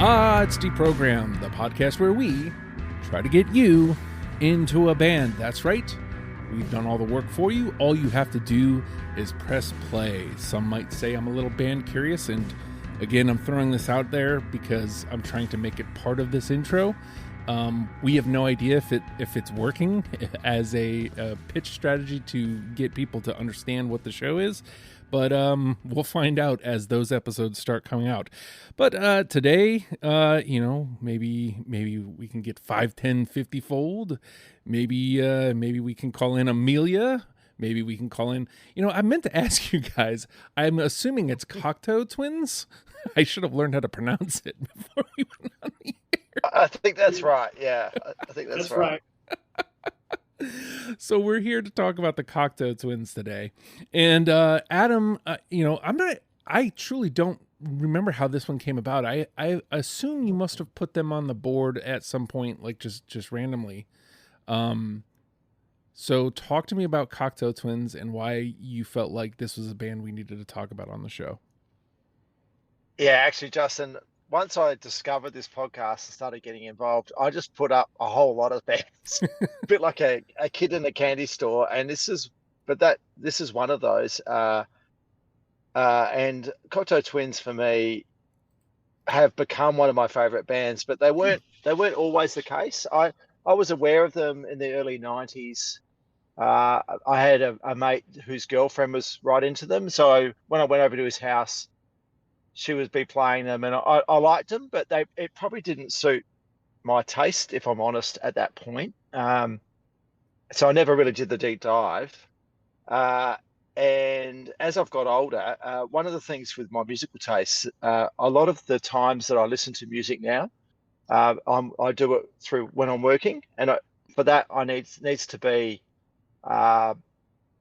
It's Deprogram, the podcast where we try to get you into a band. That's right. We've done all the work for you. All you have to do is press play. Some might say I'm a little band curious, and again, I'm throwing this out there because I'm trying to make it part of this intro. We have no idea if it's working as a pitch strategy to get people to understand what the show is, but we'll find out as those episodes start coming out. But today, maybe we can get 5, 10, 50 fold. Maybe we can call in Amelia. Maybe we can call in, I meant to ask you guys, I'm assuming it's Cocteau Twins. I should have learned how to pronounce it before we went on the air. I think that's right. Yeah, I think that's right. So we're here to talk about the Cocteau Twins today. And Adam, I truly don't remember how this one came about. I assume you must have put them on the board at some point, like just randomly. So talk to me about Cocteau Twins and why you felt like this was a band we needed to talk about on the show. Yeah, actually, Justin, once I discovered this podcast and started getting involved, I just put up a whole lot of bands, a bit like a kid in a candy store. And this is one of those. And Cocteau Twins for me have become one of my favorite bands, but they weren't always the case. I was aware of them in the early 90s. I had a mate whose girlfriend was right into them. So when I went over to his house, she would be playing them, and I liked them, but it probably didn't suit my taste, if I'm honest, at that point. So I never really did the deep dive. And as I've got older, one of the things with my musical tastes, a lot of the times that I listen to music now, I do it through when I'm working, and for that I needs to be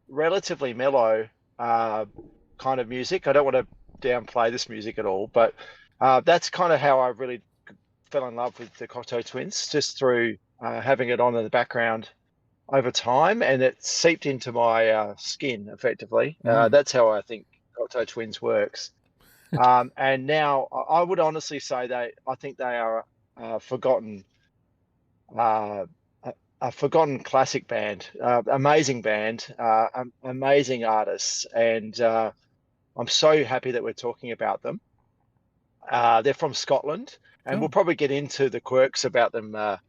relatively mellow kind of music. I don't want to downplay this music at all, but that's kind of how I really fell in love with the Cocteau Twins, just through having it on in the background over time, and it seeped into my skin effectively. That's how I think Cocteau Twins works. And now I would honestly say I think they are a forgotten classic band, amazing band, amazing artists, and I'm so happy that we're talking about them. They're from Scotland, and we'll probably get into the quirks about them a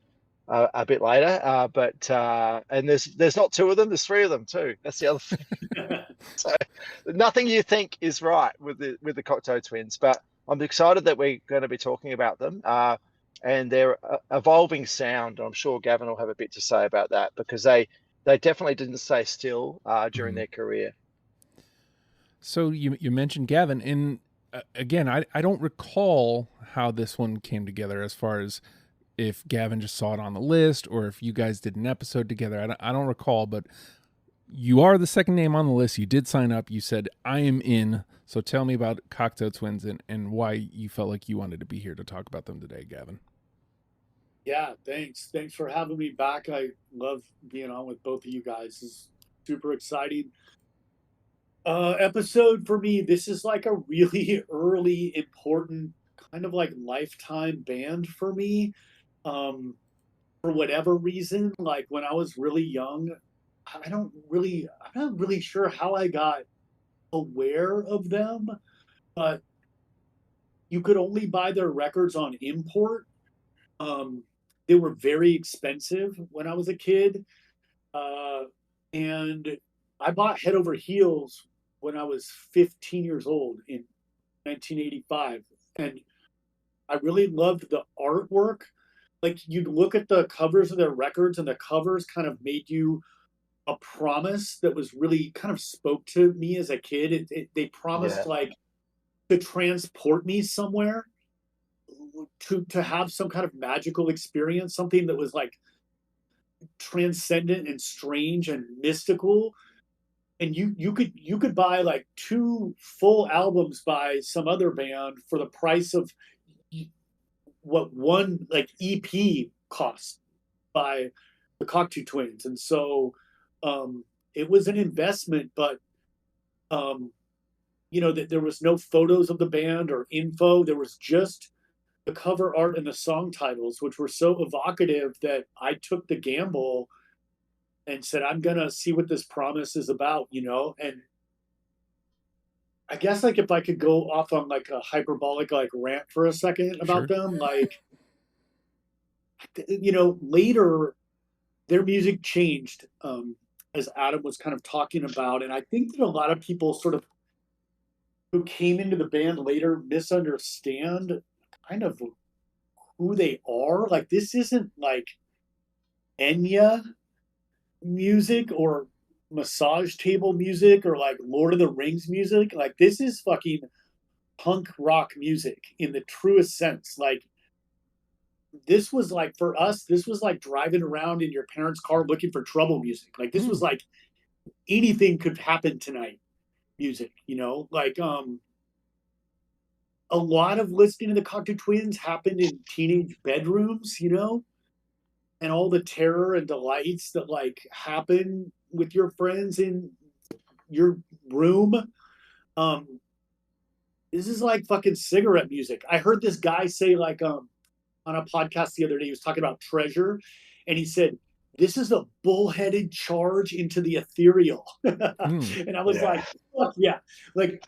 bit later. But there's not two of them; there's three of them too. That's the other thing. So nothing you think is right with the Cocteau Twins, but I'm excited that we're going to be talking about them and their evolving sound. I'm sure Gavin will have a bit to say about that, because they definitely didn't stay still during their career. So you mentioned Gavin, and again, I don't recall how this one came together, as far as if Gavin just saw it on the list or if you guys did an episode together. I don't recall, but you are the second name on the list. You did sign up. You said, I am in. So tell me about Cocteau Twins and why you felt like you wanted to be here to talk about them today, Gavin. Yeah, thanks. Thanks for having me back. I love being on with both of you guys. It's super exciting episode for me. This is like a really early, important, kind of like lifetime band for me. For whatever reason, like when I was really young, I'm not really sure how I got aware of them, but you could only buy their records on import. They were very expensive when I was a kid. And I bought Head Over Heels when I was 15 years old in 1985. And I really loved the artwork. Like, you'd look at the covers of their records, and the covers kind of made you a promise that was really kind of spoke to me as a kid. They promised like to transport me somewhere, to have some kind of magical experience, something that was like transcendent and strange and mystical. And you could buy like 2 full albums by some other band for the price of what one like EP cost by the Cocteau Twins. And so it was an investment, but that there was no photos of the band or info. There was just the cover art and the song titles, which were so evocative that I took the gamble and said, I'm gonna see what this Promise is about, you know? And I guess like if I could go off on like a hyperbolic like rant for a second about Sure. them, like you know, later their music changed, as Adam was kind of talking about. And I think that a lot of people sort of who came into the band later misunderstand kind of who they are. Like this isn't like Enya music or massage table music or like Lord of the Rings music. Like this is fucking punk rock music in the truest sense. Like this was like for us, this was like driving around in your parents' car looking for trouble music. Like this was like anything could happen tonight music, you know? Like a lot of listening to the Cocteau Twins happened in teenage bedrooms, you know? And all the terror and delights that like happen with your friends in your room. This is like fucking cigarette music. I heard this guy say like on a podcast the other day, he was talking about Treasure, and he said, this is a bullheaded charge into the ethereal. And I was like, fuck yeah. Like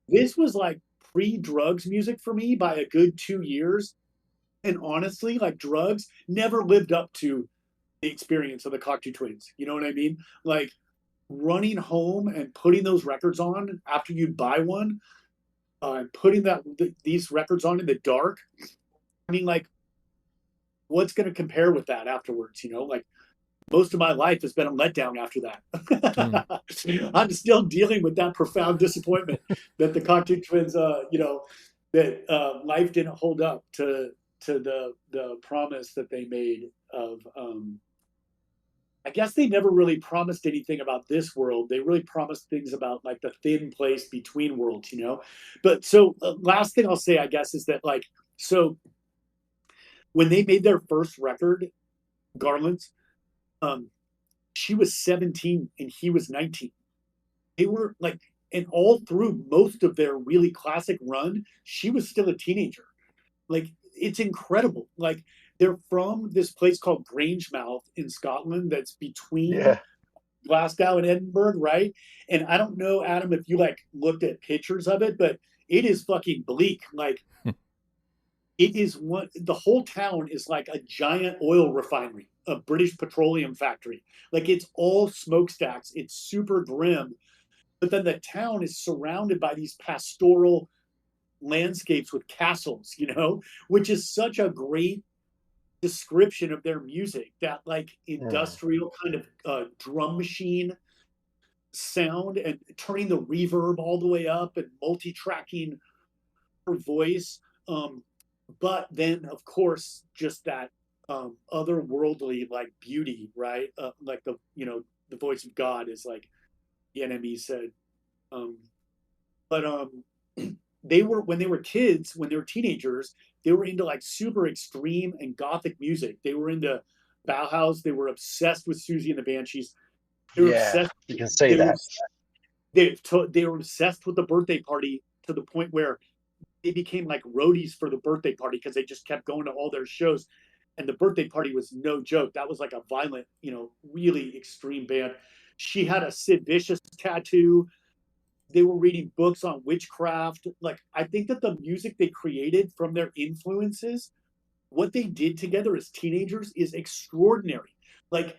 this was like pre-drugs music for me by a good 2 years. And honestly, like drugs never lived up to the experience of the Cocteau Twins. You know what I mean? Like running home and putting those records on after you buy one, and putting these records on in the dark. I mean, like, what's going to compare with that afterwards? You know, like most of my life has been a letdown after that. I'm still dealing with that profound disappointment that the Cocteau Twins, you know, that life didn't hold up to the promise that they made of I guess they never really promised anything about this world. They really promised things about like the thin place between worlds, you know. But so last thing I'll say, I guess, is that like so when they made their first record, Garlands, she was 17 and he was 19. They were like, and all through most of their really classic run, she was still a teenager. Like it's incredible. Like they're from this place called Grangemouth in Scotland that's between Glasgow and Edinburgh, right? And I don't know, Adam, if you like looked at pictures of it, but it is fucking bleak. Like it is the whole town is like a giant oil refinery, a British petroleum factory. Like it's all smokestacks. It's super grim. But then the town is surrounded by these pastoral landscapes with castles, you know, which is such a great description of their music, that like industrial kind of drum machine sound and turning the reverb all the way up and multi-tracking her voice. But then of course just that otherworldly like beauty, right? Like the, you know, the voice of God is like the enemy said. But they were, when they were kids, when they were teenagers, they were into like super extreme and gothic music. They were into Bauhaus. They were obsessed with Susie and the Banshees. They were obsessed. You can see that. They were obsessed with the birthday party to the point where they became like roadies for the birthday party because they just kept going to all their shows. And the birthday party was no joke. That was like a violent, you know, really extreme band. She had a Sid Vicious tattoo. They were reading books on witchcraft. Like, I think that the music they created from their influences, what they did together as teenagers is extraordinary. Like,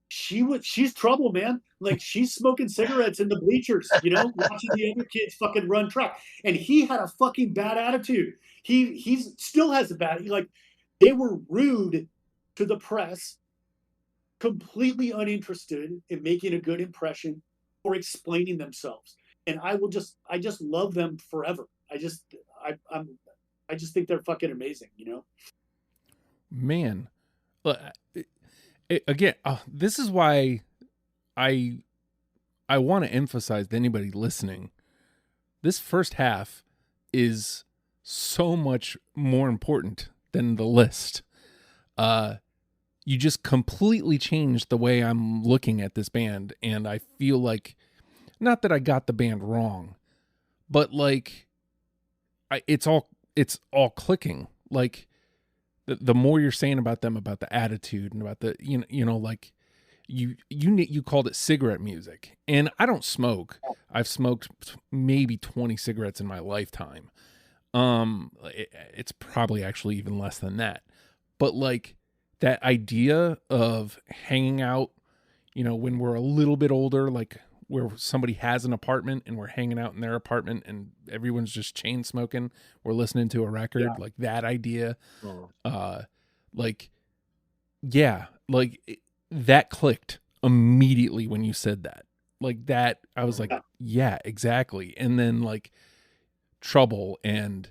she's trouble, man. Like, she's smoking cigarettes in the bleachers, you know, watching the other kids fucking run track. And he had a fucking bad attitude. He still has a bad, like, they were rude to the press, completely uninterested in making a good impression or explaining themselves. And I just love them forever. I just think they're fucking amazing, you know? Man, again, this is why I want to emphasize to anybody listening, this first half is so much more important than the list. You just completely changed the way I'm looking at this band. And I feel like, not that I got the band wrong, but like it's all it's all clicking. Like the more you're saying about them, about the attitude and about the, like you called it cigarette music, and I don't smoke. I've smoked maybe 20 cigarettes in my lifetime. It's probably actually even less than that. But like that idea of hanging out, when we're a little bit older, like where somebody has an apartment and we're hanging out in their apartment and everyone's just chain smoking, we're listening to a record, like that idea. Like, yeah, like that clicked immediately when you said that. Like that, I was like, yeah, exactly. And then like Trouble and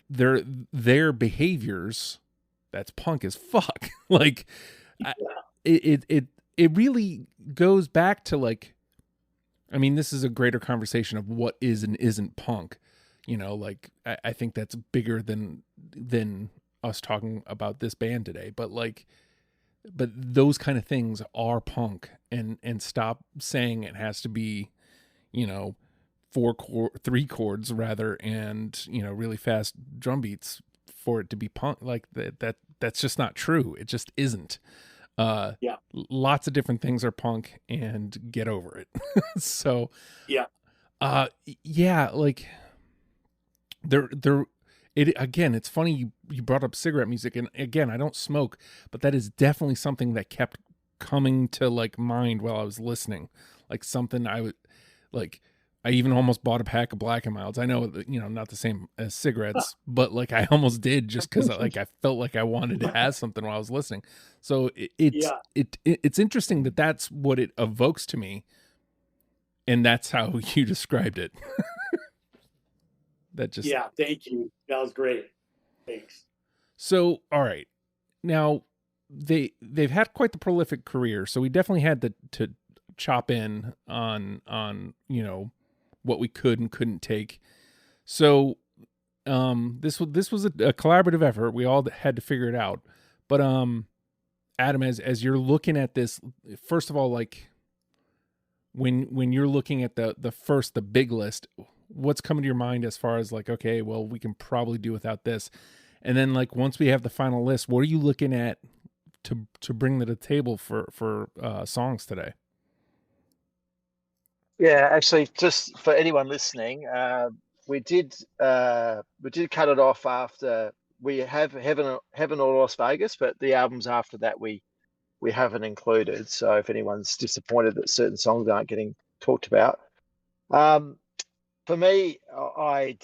their behaviors, that's punk as fuck. Like it really goes back to like, I mean, this is a greater conversation of what is and isn't punk. Like I think that's bigger than us talking about this band today, but those kind of things are punk, and stop saying it has to be, 3 chords rather, and really fast drum beats for it to be punk. Like that's just not true. It just isn't. Lots of different things are punk, and get over it. So like it's funny you brought up cigarette music, and again, I don't smoke, but that is definitely something that kept coming to like mind while I was listening. Like something I would like, I even almost bought a pack of Black and Milds. I know that, not the same as cigarettes, but like I almost did, just because like I felt like I wanted to have something while I was listening. So it's interesting that that's what it evokes to me, and that's how you described it. That just thank you. That was great. Thanks. So, all right, now they've had quite the prolific career, so we definitely had to chop in on what we could and couldn't take. So this was a collaborative effort. We all had to figure it out. But Adam, as you're looking at this, first of all, like when you're looking at the big list, what's coming to your mind as far as like, okay, well, we can probably do without this. And then like once we have the final list, what are you looking at to bring to the table for songs today? Yeah, actually, just for anyone listening, we did cut it off after we have Heaven or Las Vegas, but the albums after that we haven't included. So if anyone's disappointed that certain songs aren't getting talked about, for me, I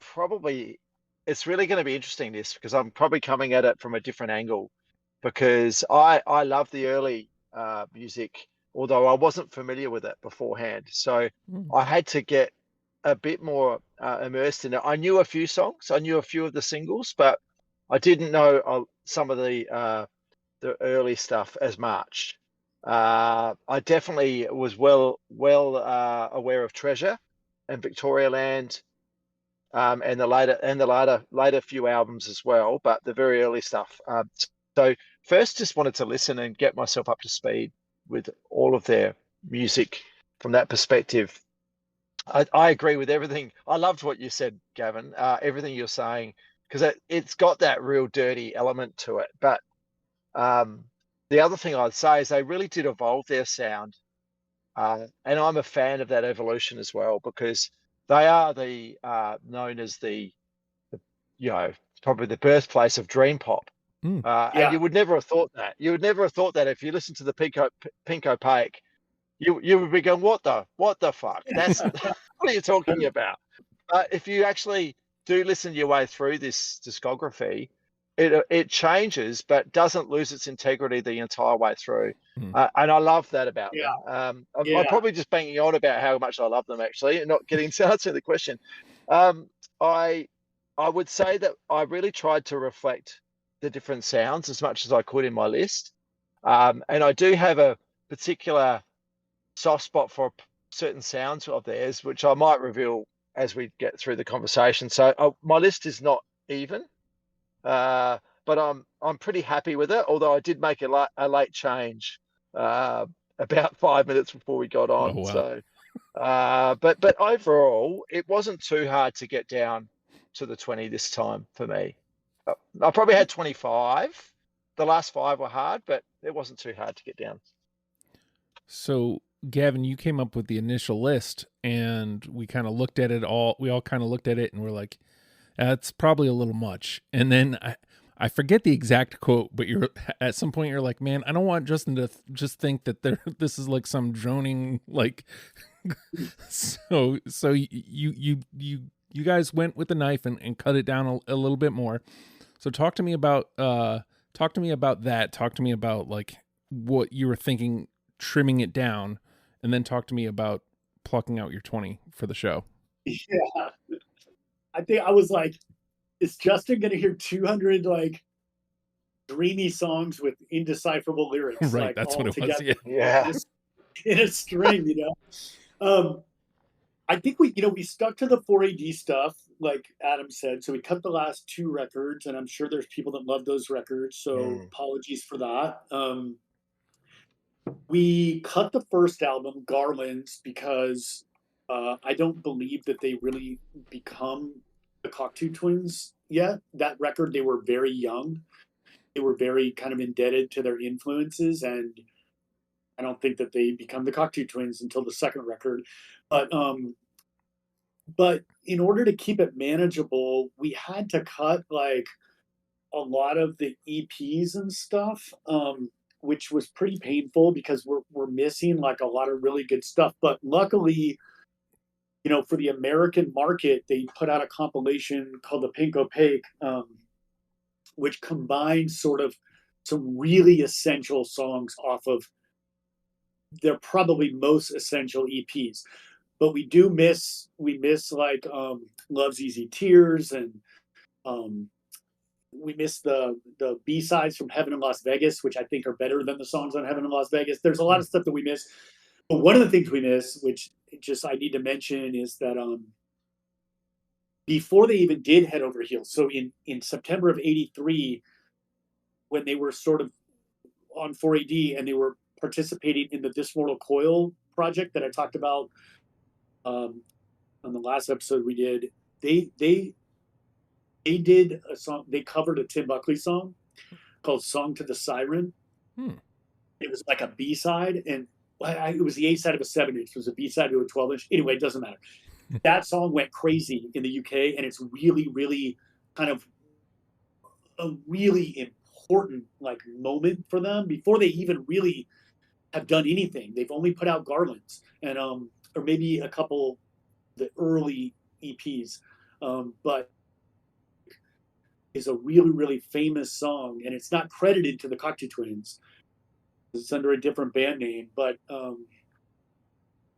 probably, it's really going to be interesting this, because I'm probably coming at it from a different angle, because I love the early music, although I wasn't familiar with it beforehand. So I had to get a bit more immersed in it. I knew a few songs, I knew a few of the singles, but I didn't know some of the early stuff as much. I definitely was well aware of Treasure and Victoria Land, and the later few albums as well, but the very early stuff. So first, just wanted to listen and get myself up to speed with all of their music from that perspective. I agree with everything. I loved what you said, Gavin. Everything you're saying, because it's got that real dirty element to it. But the other thing I'd say is they really did evolve their sound, and I'm a fan of that evolution as well, because they are known as the probably the birthplace of dream pop. And you would never have thought that. You would never have thought that if you listen to the Pink Opaque, you would be going, what the fuck? That's what are you talking about? If you actually do listen your way through this discography, it changes, but doesn't lose its integrity the entire way through. And I love that about them. I'm probably just banging on about how much I love them, actually, and not getting to answer the question. I would say that I really tried to reflect the different sounds as much as I could in my list. And I do have a particular soft spot for certain sounds of theirs, which I might reveal as we get through the conversation. So my list is not even, but I'm pretty happy with it. Although I did make a late change about 5 minutes before we got on. Oh, wow. So, but overall, it wasn't too hard to get down to the 20 this time for me. I probably had 25. The last 5 were hard, but it wasn't too hard to get down. So, Gavin, you came up with the initial list, and we kind of looked at it all. We all kind of looked at it, and we're like, "That's probably a little much." And then I forget the exact quote, but you're at some point you're like, "Man, I don't want Justin to just think that this is like some droning like." so you guys went with the knife and cut it down a little bit more. So talk to me about that. Talk to me about like what you were thinking, trimming it down, and then talk to me about plucking out your 20 for the show. Yeah. I think I was like, is Justin going to hear 200 like dreamy songs with indecipherable lyrics? Right, like, that's all what it together, was. Yeah. in a string, I think we stuck to the 4AD stuff, like Adam said. So we cut the last 2 records, and I'm sure there's people that love those records. So apologies for that. We cut the first album, Garlands, because I don't believe that they really become the Cocteau Twins yet. That record, they were very young. They were very kind of indebted to their influences, and I don't think that they become the Cocteau Twins until the second record. But in order to keep it manageable, we had to cut like a lot of the EPs and stuff, which was pretty painful because we're missing like a lot of really good stuff. But luckily, for the American market, they put out a compilation called the Pink Opaque, which combines sort of some really essential songs off of their probably most essential EPs. But we miss like Love's Easy Tears, and we miss the B-sides from Heaven in Las Vegas, which I think are better than the songs on Heaven in Las Vegas. There's a lot of stuff that we miss. But one of the things we miss, which just I need to mention, is that before they even did Head Over Heels, so in September of '83, when they were sort of on 4AD and they were participating in the This Mortal Coil project that I talked about on the last episode we did, they did a song. They covered a Tim Buckley song called "Song to the Siren." It was like a B-side, and it was the A-side of a 7-inch. It was a B-side to a 12-inch. Anyway, it doesn't matter. That song went crazy in the UK, and it's really, really kind of a really important like moment for them before they even really have done anything. They've only put out Garlands and or maybe a couple the early EPs, but is a really, really famous song, and it's not credited to the Cocteau Twins. It's under a different band name, but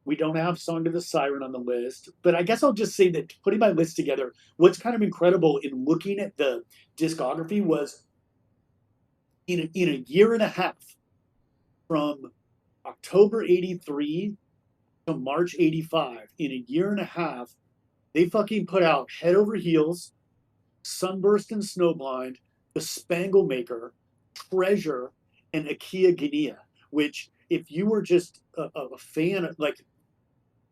we don't have Song to the Siren on the list. But I guess I'll just say that putting my list together, what's kind of incredible in looking at the discography was in a year and a half, from October '83 to March '85, in a year and a half, they fucking put out Head Over Heels, Sunburst and Snowblind, The Spangle Maker, Treasure, and Akia Guinea, which if you were just a fan of, like,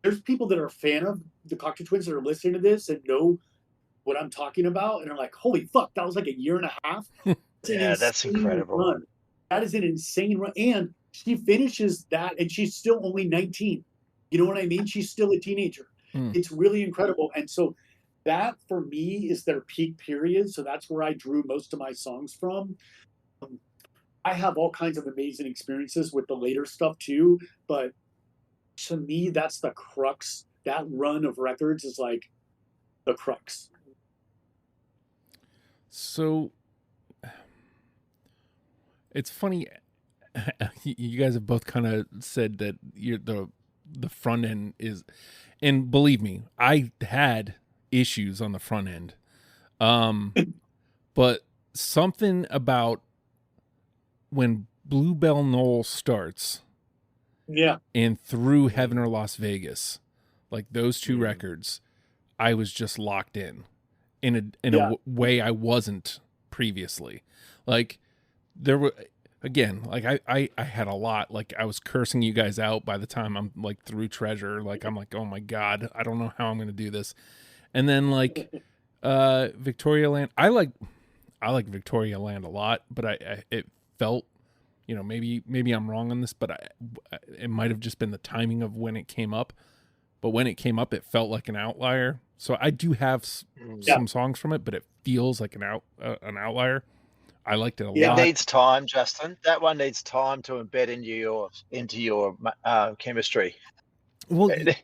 there's people that are a fan of the Cocteau Twins that are listening to this and know what I'm talking about and are like, holy fuck, that was like a year and a half. Yeah, that's incredible. Run. That is an insane run. And she finishes that and she's still only 19. You know what I mean? She's still a teenager. It's really incredible. And so that for me is their peak period. So that's where I drew most of my songs from. I have all kinds of amazing experiences with the later stuff too, but to me, that's the crux. That run of records is like the crux. So it's funny. You guys have both kind of said that the front end is, and believe me, I had issues on the front end. But something about when Bluebell Knoll starts, and through Heaven or Las Vegas, like those two records, I was just locked in a way I wasn't previously. Like there were, again, like I had a lot, like I was cursing you guys out by the time I'm like through Treasure. Like I'm like, oh my God, I don't know how I'm going to do this. And then like Victoria Land. I like Victoria Land a lot, but it felt, you know, maybe I'm wrong on this, but it might have just been the timing of when it came up. But when it came up, it felt like an outlier. So I do have some songs from it, but it feels like an outlier. I liked it a lot. It needs time, Justin. That one needs time to embed into your chemistry. Well, it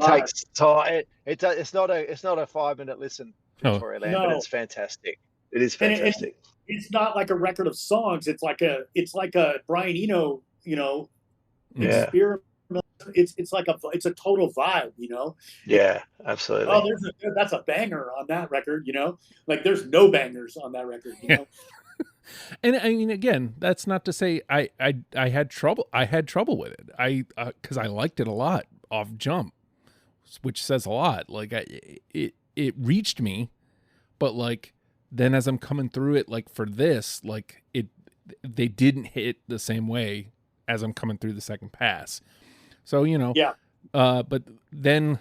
takes time. It's not a 5-minute listen, Victoria Land, but it's fantastic. It is fantastic. It's not like a record of songs. It's like a Brian Eno, experiment. It's a total vibe, Yeah, absolutely. Oh, that's a banger on that record, Like there's no bangers on that record, And I mean, again, that's not to say I had trouble. I had trouble with it. Because I liked it a lot off jump, which says a lot. Like it reached me, but like then as I'm coming through it, like for this, like they didn't hit the same way as I'm coming through the second pass. So but then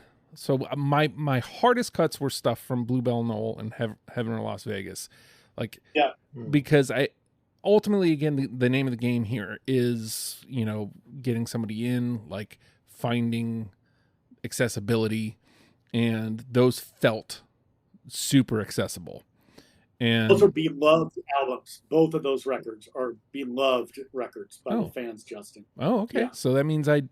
my hardest cuts were stuff from Bluebell Knoll and Heaven or Las Vegas. Like, because I ultimately, again, the name of the game here is, getting somebody in, like finding accessibility, and those felt super accessible. And those are beloved albums. Both of those records are beloved records by the fans, Justin. Oh, okay. Yeah. So that means I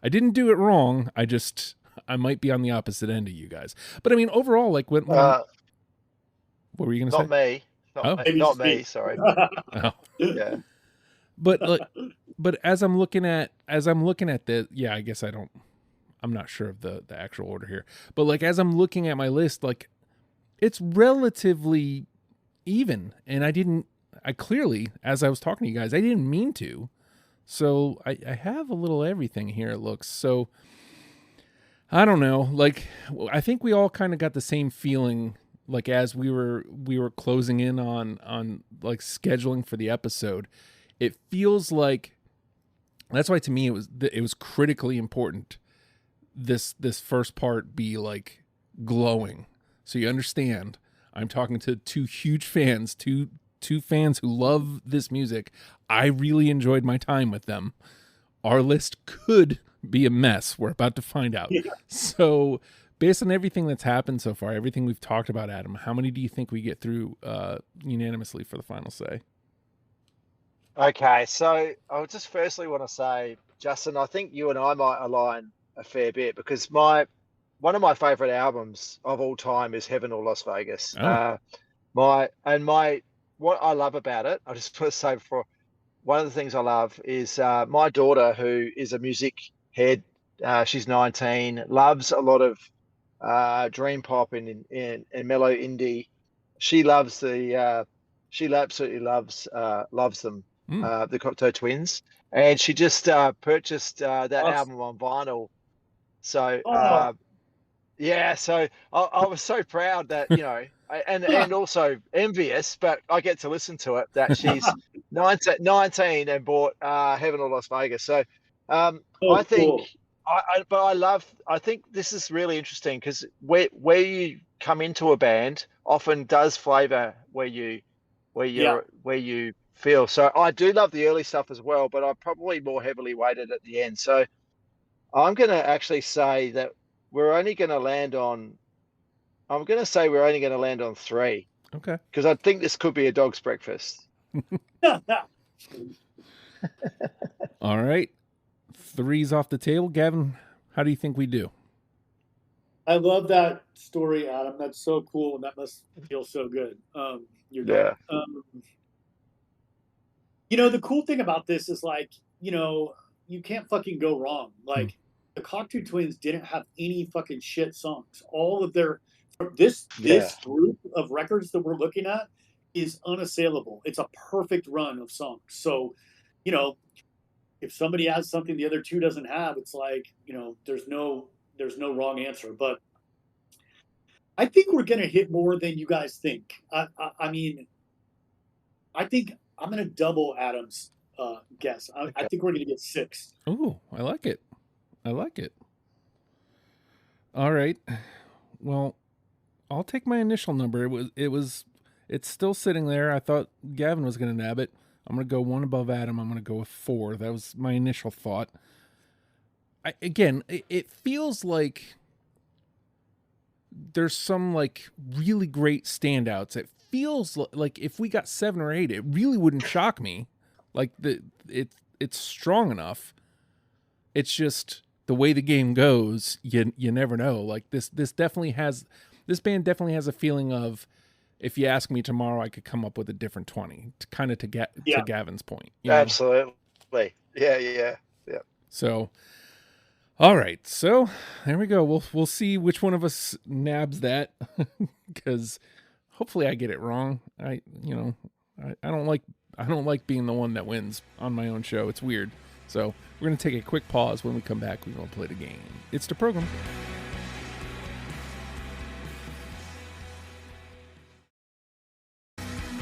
didn't do it wrong. I might be on the opposite end of you guys. But I mean, overall, like what were you going to say? Not me. Not me. Sorry. Yeah. But as I'm looking at the, I guess I'm not sure of the actual order here, but like, as I'm looking at my list, like it's relatively even, and I clearly, as I was talking to you guys, I didn't mean to. So I have a little everything here, it looks. So I don't know. Like, I think we all kind of got the same feeling, like as we were closing in on like scheduling for the episode. It feels like, that's why to me it was critically important this first part be like glowing. So you understand, I'm talking to two huge fans, two fans who love this music. I really enjoyed my time with them. Our list could be a mess. We're about to find out. Yeah. So based on everything that's happened so far, everything we've talked about, Adam, how many do you think we get through unanimously for the final say? Okay, so I just firstly want to say, Justin, I think you and I might align a fair bit, because one of my favorite albums of all time is Heaven or Las Vegas. Oh. What I love about it, I just want to say before, one of the things I love is my daughter, who is a music head. She's 19, loves a lot of dream pop and mellow indie. She absolutely loves them, the Cocteau Twins, and she just purchased that album on vinyl. So so I was so proud that, and also envious, but I get to listen to it, that she's 19 and bought Heaven or Las Vegas. So I think cool. I think this is really interesting, because where you come into a band often does flavor where you feel. So I do love the early stuff as well, but I'm probably more heavily weighted at the end. So I'm going to actually say that we're only going to land on 3. Okay. Because I think this could be a dog's breakfast. All right. 3's off the table. Gavin, how do you think we do? I love that story, Adam. That's so cool, and that must feel so good. The cool thing about this is, like, you can't fucking go wrong. Like, the Cocteau Twins didn't have any fucking shit songs. All of this group of records that we're looking at is unassailable. It's a perfect run of songs. So, if somebody has something the other two doesn't have, it's like, there's no wrong answer. But I think we're gonna hit more than you guys think. I mean, I think I'm gonna double Adam's guess. I think we're gonna get 6. Ooh, I like it. All right. Well, I'll take my initial number. It's still sitting there. I thought Gavin was going to nab it. I'm going to go one above Adam. I'm going to go with 4. That was my initial thought. It feels like there's some like really great standouts. It feels like if we got 7 or 8, it really wouldn't shock me. Like it's strong enough. It's just the way the game goes. You never know. Like this band definitely has a feeling of, if you ask me tomorrow, I could come up with a different 20. To Gavin's point. Absolutely. Yeah. So, all right. So there we go. We'll see which one of us nabs that, because hopefully I get it wrong. I don't like being the one that wins on my own show. It's weird. So we're gonna take a quick pause. When we come back, we're gonna play the game. It's the program.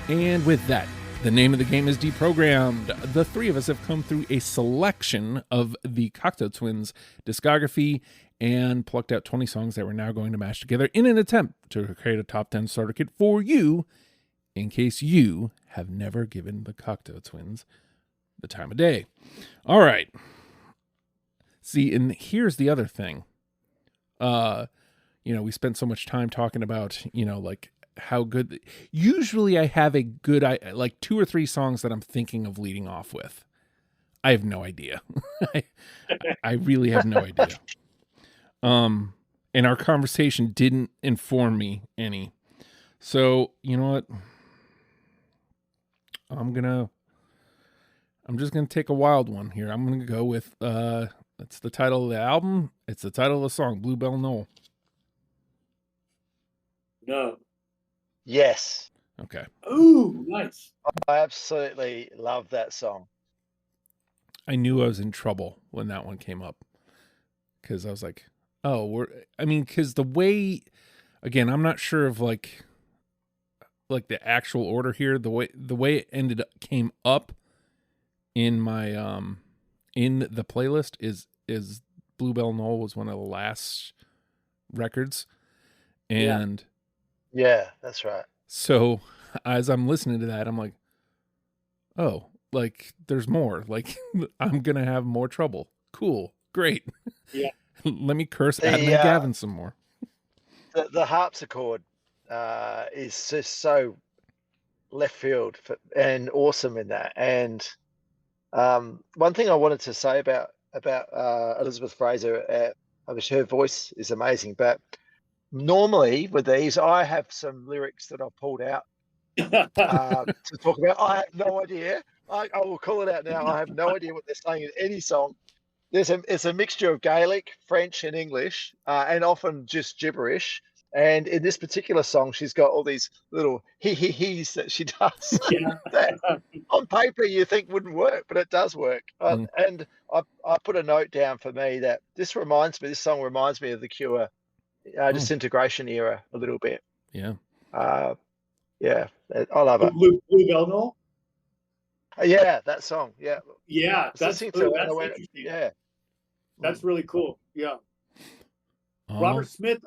And with that, the name of the game is Deprogrammed. The 3 of us have come through a selection of the Cocteau Twins discography and plucked out 20 songs that we're now going to mash together in an attempt to create a top 10 starter kit for you, in case you have never given the Cocteau Twins the time of day. All right. See, and here's the other thing. We spent so much time talking about, like how good. Usually I have a good, like 2 or 3 songs that I'm thinking of leading off with. I have no idea. I really have no idea. And our conversation didn't inform me any. So, you know what? I'm just going to take a wild one here. I'm going to go with, it's the title of the album. It's the title of the song, Bluebell Knoll. No. Yes. Okay. Ooh, nice. I absolutely love that song. I knew I was in trouble when that one came up, because I was like, because the way, again, I'm not sure of like the actual order here. The way it came up in my in the playlist is Bluebell Knoll was one of the last records, and yeah, that's right. So as I'm listening to that, I'm like, oh, like there's more. Like I'm gonna have more trouble. Cool, great. Yeah. Let me curse Adam and Gavin some more. The harpsichord is just so left field and awesome in that. And one thing I wanted to say about Elizabeth Fraser, obviously her voice is amazing, but normally with these, I have some lyrics that I pulled out to talk about. I have no idea. I will call it out now. I have no idea what they're saying in any song. It's a mixture of Gaelic, French, and English, and often just gibberish. And in this particular song, she's got all these little he's that she does. Yeah. That on paper you think wouldn't work, but it does work. And I put a note down for me that this song reminds me of the Cure disintegration era a little bit. Yeah. Yeah, I love it. Bluebell Knoll? Yeah, that song. Yeah. Yeah, that's interesting. Yeah. That's really cool. Yeah. Robert Smith,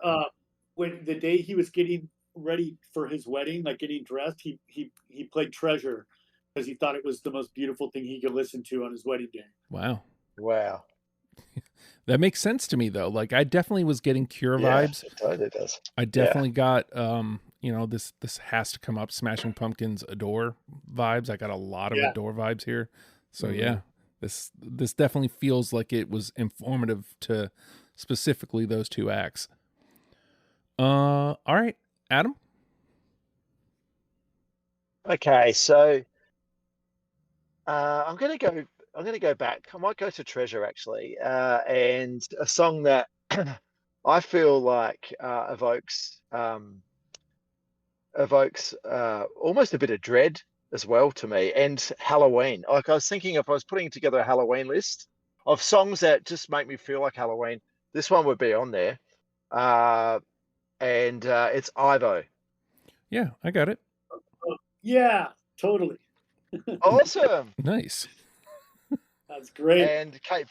when the day he was getting ready for his wedding, like getting dressed, he played Treasure because he thought it was the most beautiful thing he could listen to on his wedding day. Wow. That makes sense to me though. Like I definitely was getting Cure vibes. It totally does. I definitely got this has to come up, Smashing Pumpkins Adore vibes. I got a lot of Adore vibes here. So this definitely feels like it was informative to specifically those 2 acts. All right, Adam. Okay, so I'm gonna go back. I might go to Treasure actually, and a song that I feel like evokes almost a bit of dread as well to me, and Halloween. Like I was thinking, if I was putting together a Halloween list of songs that just make me feel like Halloween, this one would be on there. And it's Ivo. Yeah, I got it. Yeah, totally. Awesome. Nice. That's great. And Kate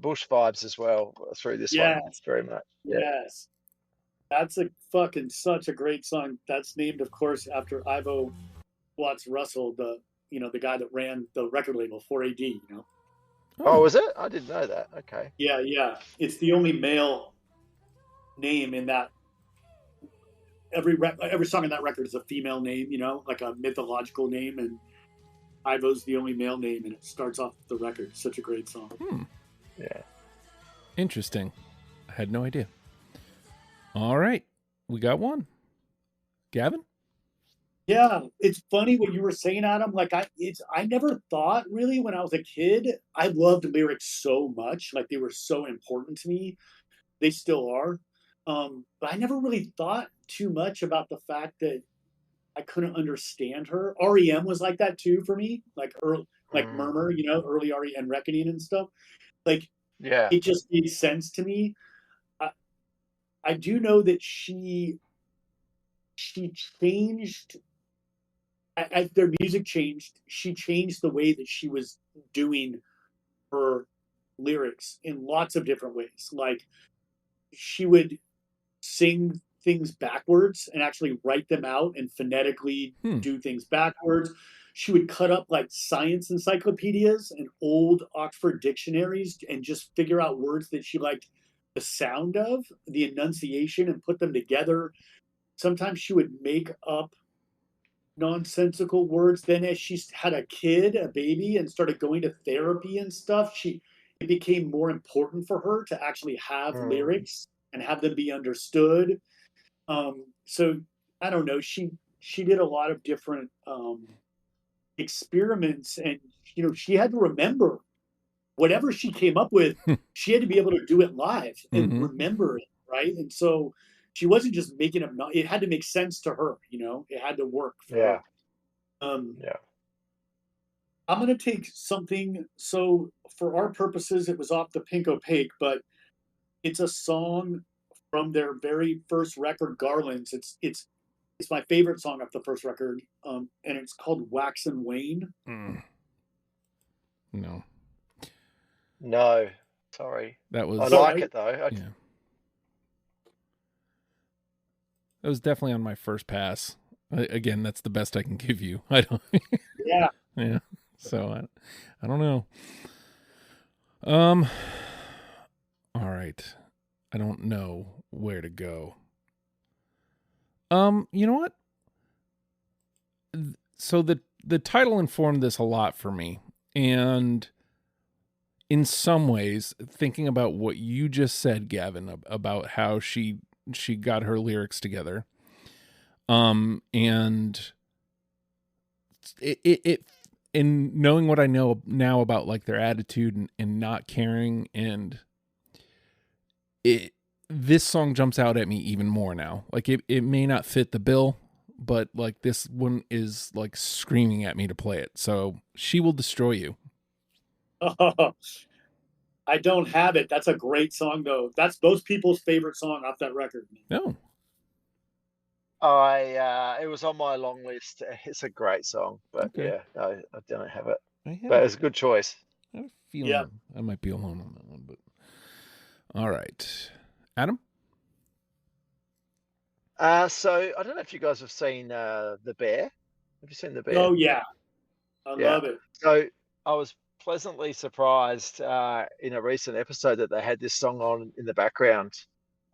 Bush vibes as well through this one. Very much. Yeah. Yes. That's a fucking such a great song. That's named, of course, after Ivo Watts Russell, the guy that ran the record label 4AD. Oh, Oh, was it? I didn't know that. Okay. Yeah, yeah. It's the only male name in that. Every song in that record is a female name, like a mythological name, and Ivo's the only male name, and it starts off the record. Such a great song. Yeah. interesting. I had no idea. All right, we got one. Gavin? Yeah, it's funny what you were saying, Adam. Like I never thought really when I was a kid. I loved lyrics so much, like they were so important to me. They still are. But I never really thought too much about the fact that I couldn't understand her. REM was like that too for me, like Mm. Murmur, early REM Reckoning and stuff. Like Yeah. it just made sense to me. I, I do know that she changed as their music changed. She changed the way that she was doing her lyrics in lots of different ways. Like she would sing things backwards and actually write them out and phonetically do things backwards. She would cut up like science encyclopedias and old Oxford dictionaries and just figure out words that she liked the sound of, the enunciation, and put them together. Sometimes she would make up nonsensical words. Then, as she had a baby, and started going to therapy and stuff, it became more important for her to actually have Mm. lyrics and have them be understood. So I don't know. She did a lot of different experiments, and she had to remember whatever she came up with. She had to be able to do it live and Mm-hmm. remember it, right? And so she wasn't just making up. It had to make sense to her. It had to work for Yeah. her. Um, Yeah. I'm going to take something. So for our purposes, it was off the Pink Opaque, but it's a song from their very first record, Garlands. It's my favorite song off the first record, and it's called Wax and Wane. No, No. Sorry. that I was like Right? it though. yeah. That was definitely on my first pass. Again, that's the best I can give you. I don't. Yeah. Yeah. So I don't know. Um. All right. I don't know where to go. You know what? So the title informed this a lot for me, and in some ways, thinking about what you just said, Gavin, about how she got her lyrics together, and it in knowing what I know now about like their attitude and not caring, and this song jumps out at me even more now. Like it may not fit the bill, but like this one is like screaming at me to play it. So She Will Destroy You. I don't have it. That's a great song, though. That's most people's favorite song off that record. No. It was on my long list. It's a great song, but Okay. yeah, I don't have it. I have, But it's a good choice. I have a feeling Yeah. I might be alone on that one, but all right. Adam? So I don't know if you guys have seen The Bear. Have you seen The Bear? Oh yeah, I Yeah. love it. So I was pleasantly surprised in a recent episode that they had this song on in the background.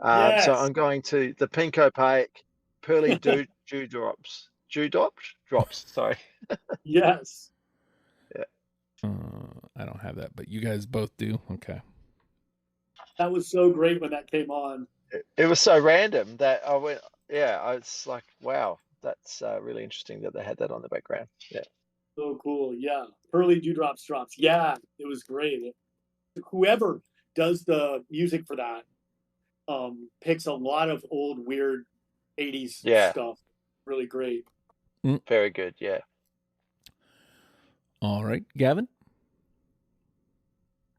So Yes. I'm going to the Pink Opaque, Pearly Dewdrops. Drops, sorry. Yes. Yeah. I don't have that, but you guys both do. Okay. That was so great when that came on. It was so random that I went, yeah, I was like, wow, that's really interesting that they had that on the background. Yeah. So cool. Yeah. Pearly Dewdrops Drops. Yeah, it was great. Whoever does the music for that picks a lot of old weird 80s Yeah. stuff. Really great. Very good. Yeah. All right. Gavin?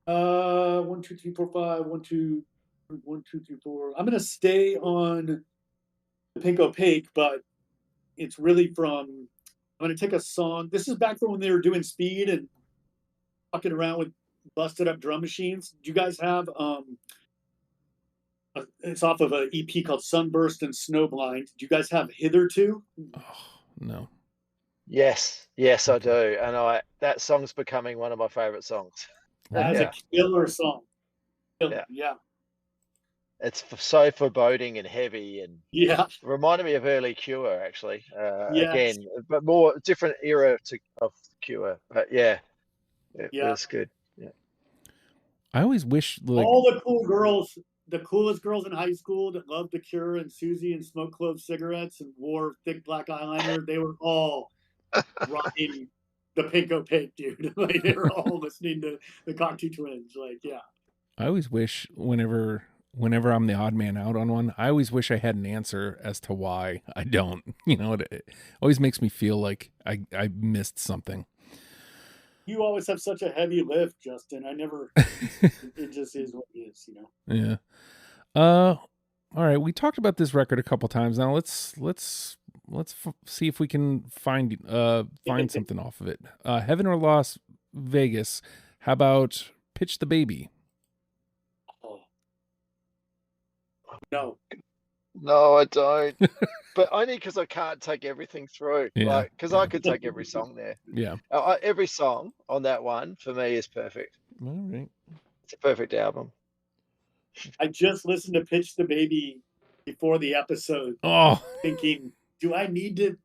1, 2, 3, 4, 5. 1, 2, 1, 2, 3, 4. I'm gonna stay on the Pink Opaque, but it's really from. I'm gonna take a song. This is back from when they were doing speed and fucking around with busted up drum machines. Do you guys have It's off of an EP called Sunburst and Snowblind. Do you guys have Hitherto? Oh, no. Yes, I do, and that song's becoming one of my favorite songs. That's a killer song. Yeah. It's so foreboding and heavy, and reminded me of early Cure actually. Again, but more different era of Cure. But it was good. Yeah. I always wish all the cool girls, the coolest girls in high school that loved The Cure and Susie and smoked clove cigarettes and wore thick black eyeliner, they were all rocking the Pinko Pig, dude. Like they were all listening to the Cocteau Twins. Like, I always wish whenever I'm the odd man out on one, I always wish I had an answer as to why I don't. It always makes me feel like I missed something. You always have such a heavy lift, Justin. I never. It just is what it is, Yeah. All right. We talked about this record a couple times now. Let's see if we can find something off of it. Heaven or Las Vegas. How about Pitch the Baby? No, I don't. But only because I can't take everything through. Because I could take every song there. Yeah. Every song on that one for me is perfect. All right. It's a perfect album. I just listened to Pitch the Baby before the episode. Oh, thinking, do I need to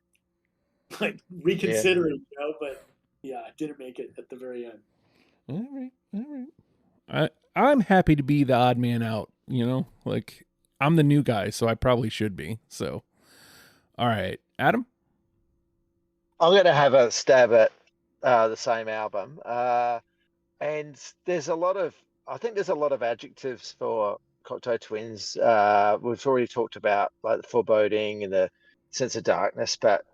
reconsider it? But I didn't make it at the very end. All right. I'm happy to be the odd man out. I'm the new guy, so I probably should be. So, all right, Adam? I'm going to have a stab at the same album. And there's a lot of adjectives for Cocteau Twins. We've already talked about like the foreboding and the sense of darkness, but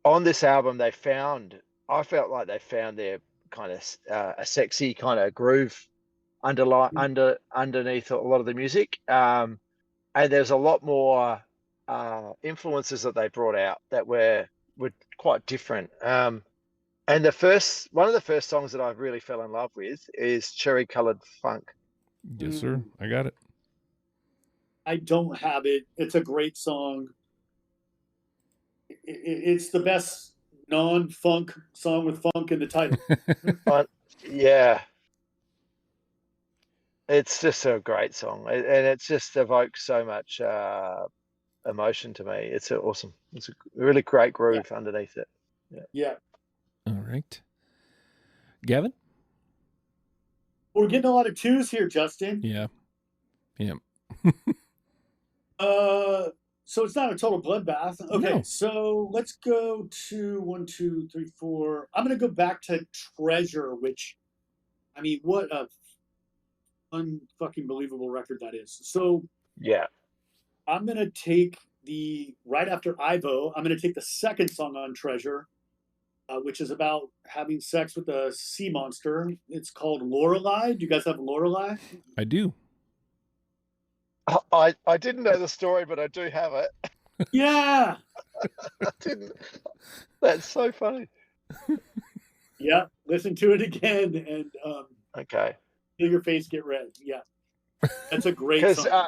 on this album, I felt like they found their kind of a sexy kind of groove underneath a lot of the music. And there's a lot more influences that they brought out that were quite different. And one of the first songs that I really fell in love with is Cherry Colored Funk. Yes, sir. I got it. I don't have it. It's a great song. It's the best non-funk song with funk in the title. It's just a great song, and it just evokes so much emotion to me. It's awesome. It's a really great groove underneath it. Yeah. All right. Gavin? We're getting a lot of twos here, Justin. Yeah. So it's not a total bloodbath. Okay, No. So let's go to 1, 2, 3, 4. I'm going to go back to Treasure, which, I mean, what a unfucking believable record that is. So I'm going to take right after Ivo, I'm going to take the second song on Treasure, which is about having sex with a sea monster. It's called Lorelei. Do you guys have Lorelei? I do. I didn't know the story, but I do have it. Yeah. I didn't. That's so funny. Yeah. Listen to it again and okay. Feel your face get red. Yeah. That's a great song.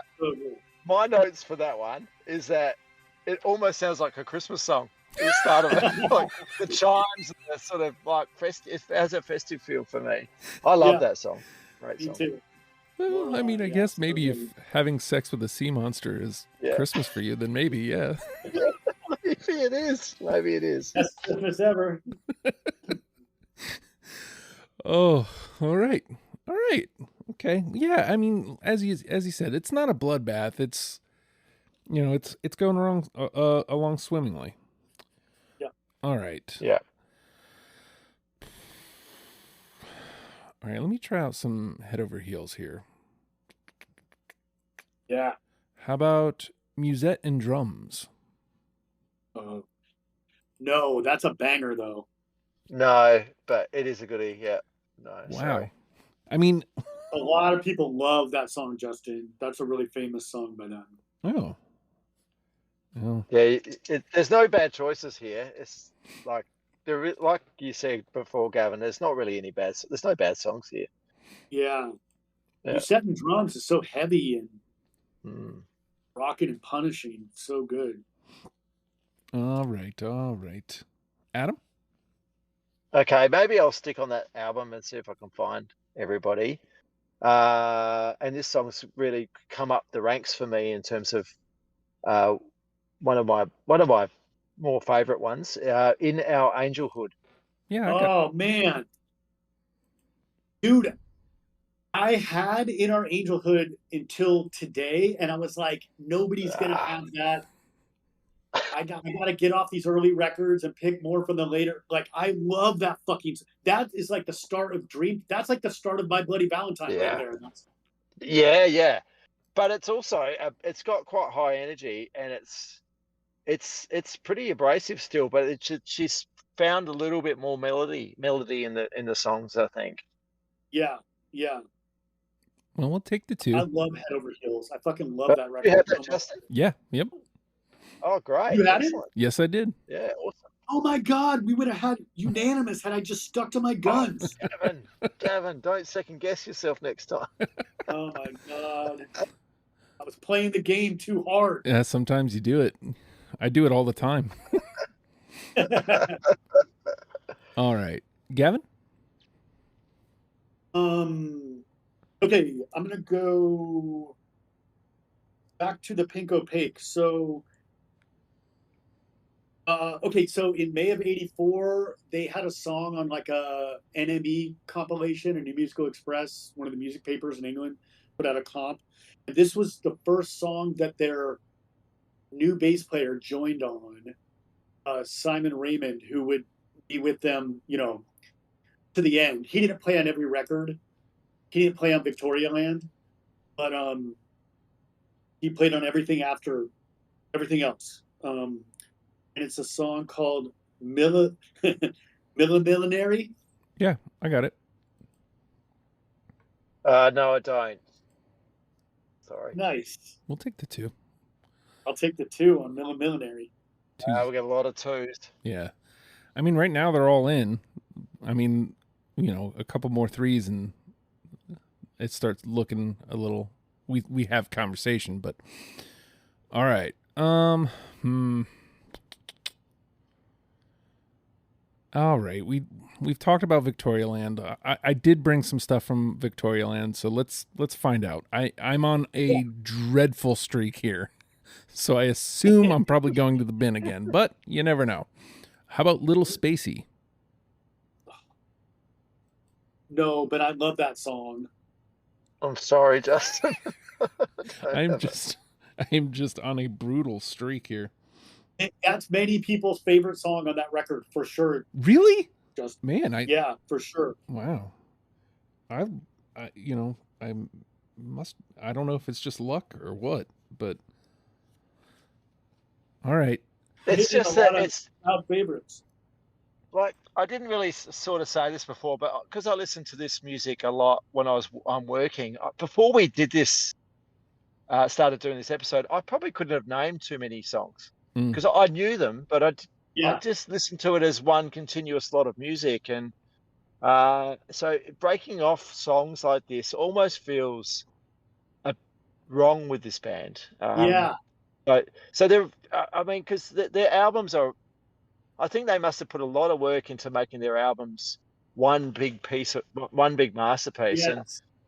My notes for that one is that it almost sounds like a Christmas song at the start of it. Like the chimes and the sort of like festive. It has a festive feel for me. I love that song. Great song. Me too. Well, I mean, I guess maybe if having sex with a sea monster is Christmas for you, then maybe, Maybe it is. Best Christmas ever. Oh, all right. Okay. Yeah, I mean, as you said, it's not a bloodbath. It's it's going along swimmingly. Yeah. All right. Yeah. All right, let me try out some head over heels here. Yeah. How about Musette and Drums? No, that's a banger though. No, but it is a goodie. Yeah. No. Wow. Sorry. I mean, a lot of people love that song, Justin. That's a really famous song by them. Oh. Yeah. There's no bad choices here. It's like like you said before, Gavin. There's not really any There's no bad songs here. Yeah. Musette and Drums is so heavy and Rocking and Punishing, so good. All right. Adam? Okay, maybe I'll stick on that album and see if I can find everybody. And this song's really come up the ranks for me in terms of one of my more favorite ones. In Our Angelhood. Yeah, Oh man, dude, I had In Our Angelhood until today, and I was like, nobody's gonna have that. I gotta get off these early records and pick more from the later. Like, I love that fucking. That is like the start of Dream. That's like the start of My Bloody Valentine right there. Yeah. But it's also it's got quite high energy, and it's pretty abrasive still. But she's found a little bit more melody in the songs, I think. Yeah. well, we'll take the 2. I love Head Over Heels. I fucking love that record. You have that, Justin? Yeah, yep. Oh, great. You had Excellent. it? Yes, I did. Yeah, awesome. Oh my God, we would have had unanimous had I just stuck to my guns. Oh, Gavin, don't second guess yourself next time. Oh my God. I was playing the game too hard. Yeah, sometimes you do it. I do it all the time. All right. Gavin? Okay, I'm gonna go back to the Pink Opaque. So okay, so in May of '84, they had a song on like a NME compilation, a New Musical Express, one of the music papers in England, put out a comp. And this was the first song that their new bass player joined on, Simon Raymond, who would be with them, to the end. He didn't play on every record. He didn't play on Victorialand, but he played on everything after everything else. And it's a song called Millinary. Yeah, I got it. No, I don't. Sorry. Nice. We'll take the 2. I'll take the 2 on Millinary. We got a lot of 2s. Yeah. I mean, right now they're all in. I mean, a couple more 3s and it starts looking a little. We have conversation, but all right. All right. We've talked about Victorialand. I did bring some stuff from Victorialand, so let's find out. I'm on a dreadful streak here, so I assume I'm probably going to the bin again, but you never know. How about Little Spacey? No, but I love that song. I'm sorry, Justin. I'm just on a brutal streak here. That's many people's favorite song on that record for sure. Really? Just Man, yeah, for sure. Wow. I don't know if it's just luck or what, but all right. It's just that it's our favorites. Like, I didn't really sort of say this before, but because I listened to this music a lot when I'm working, before we did this, started doing this episode, I probably couldn't have named too many songs because I knew them, but I just listened to it as one continuous lot of music. And so breaking off songs like this almost feels wrong with this band. So they're, I mean, because their albums are, I think they must have put a lot of work into making their albums one big masterpiece. Yes. And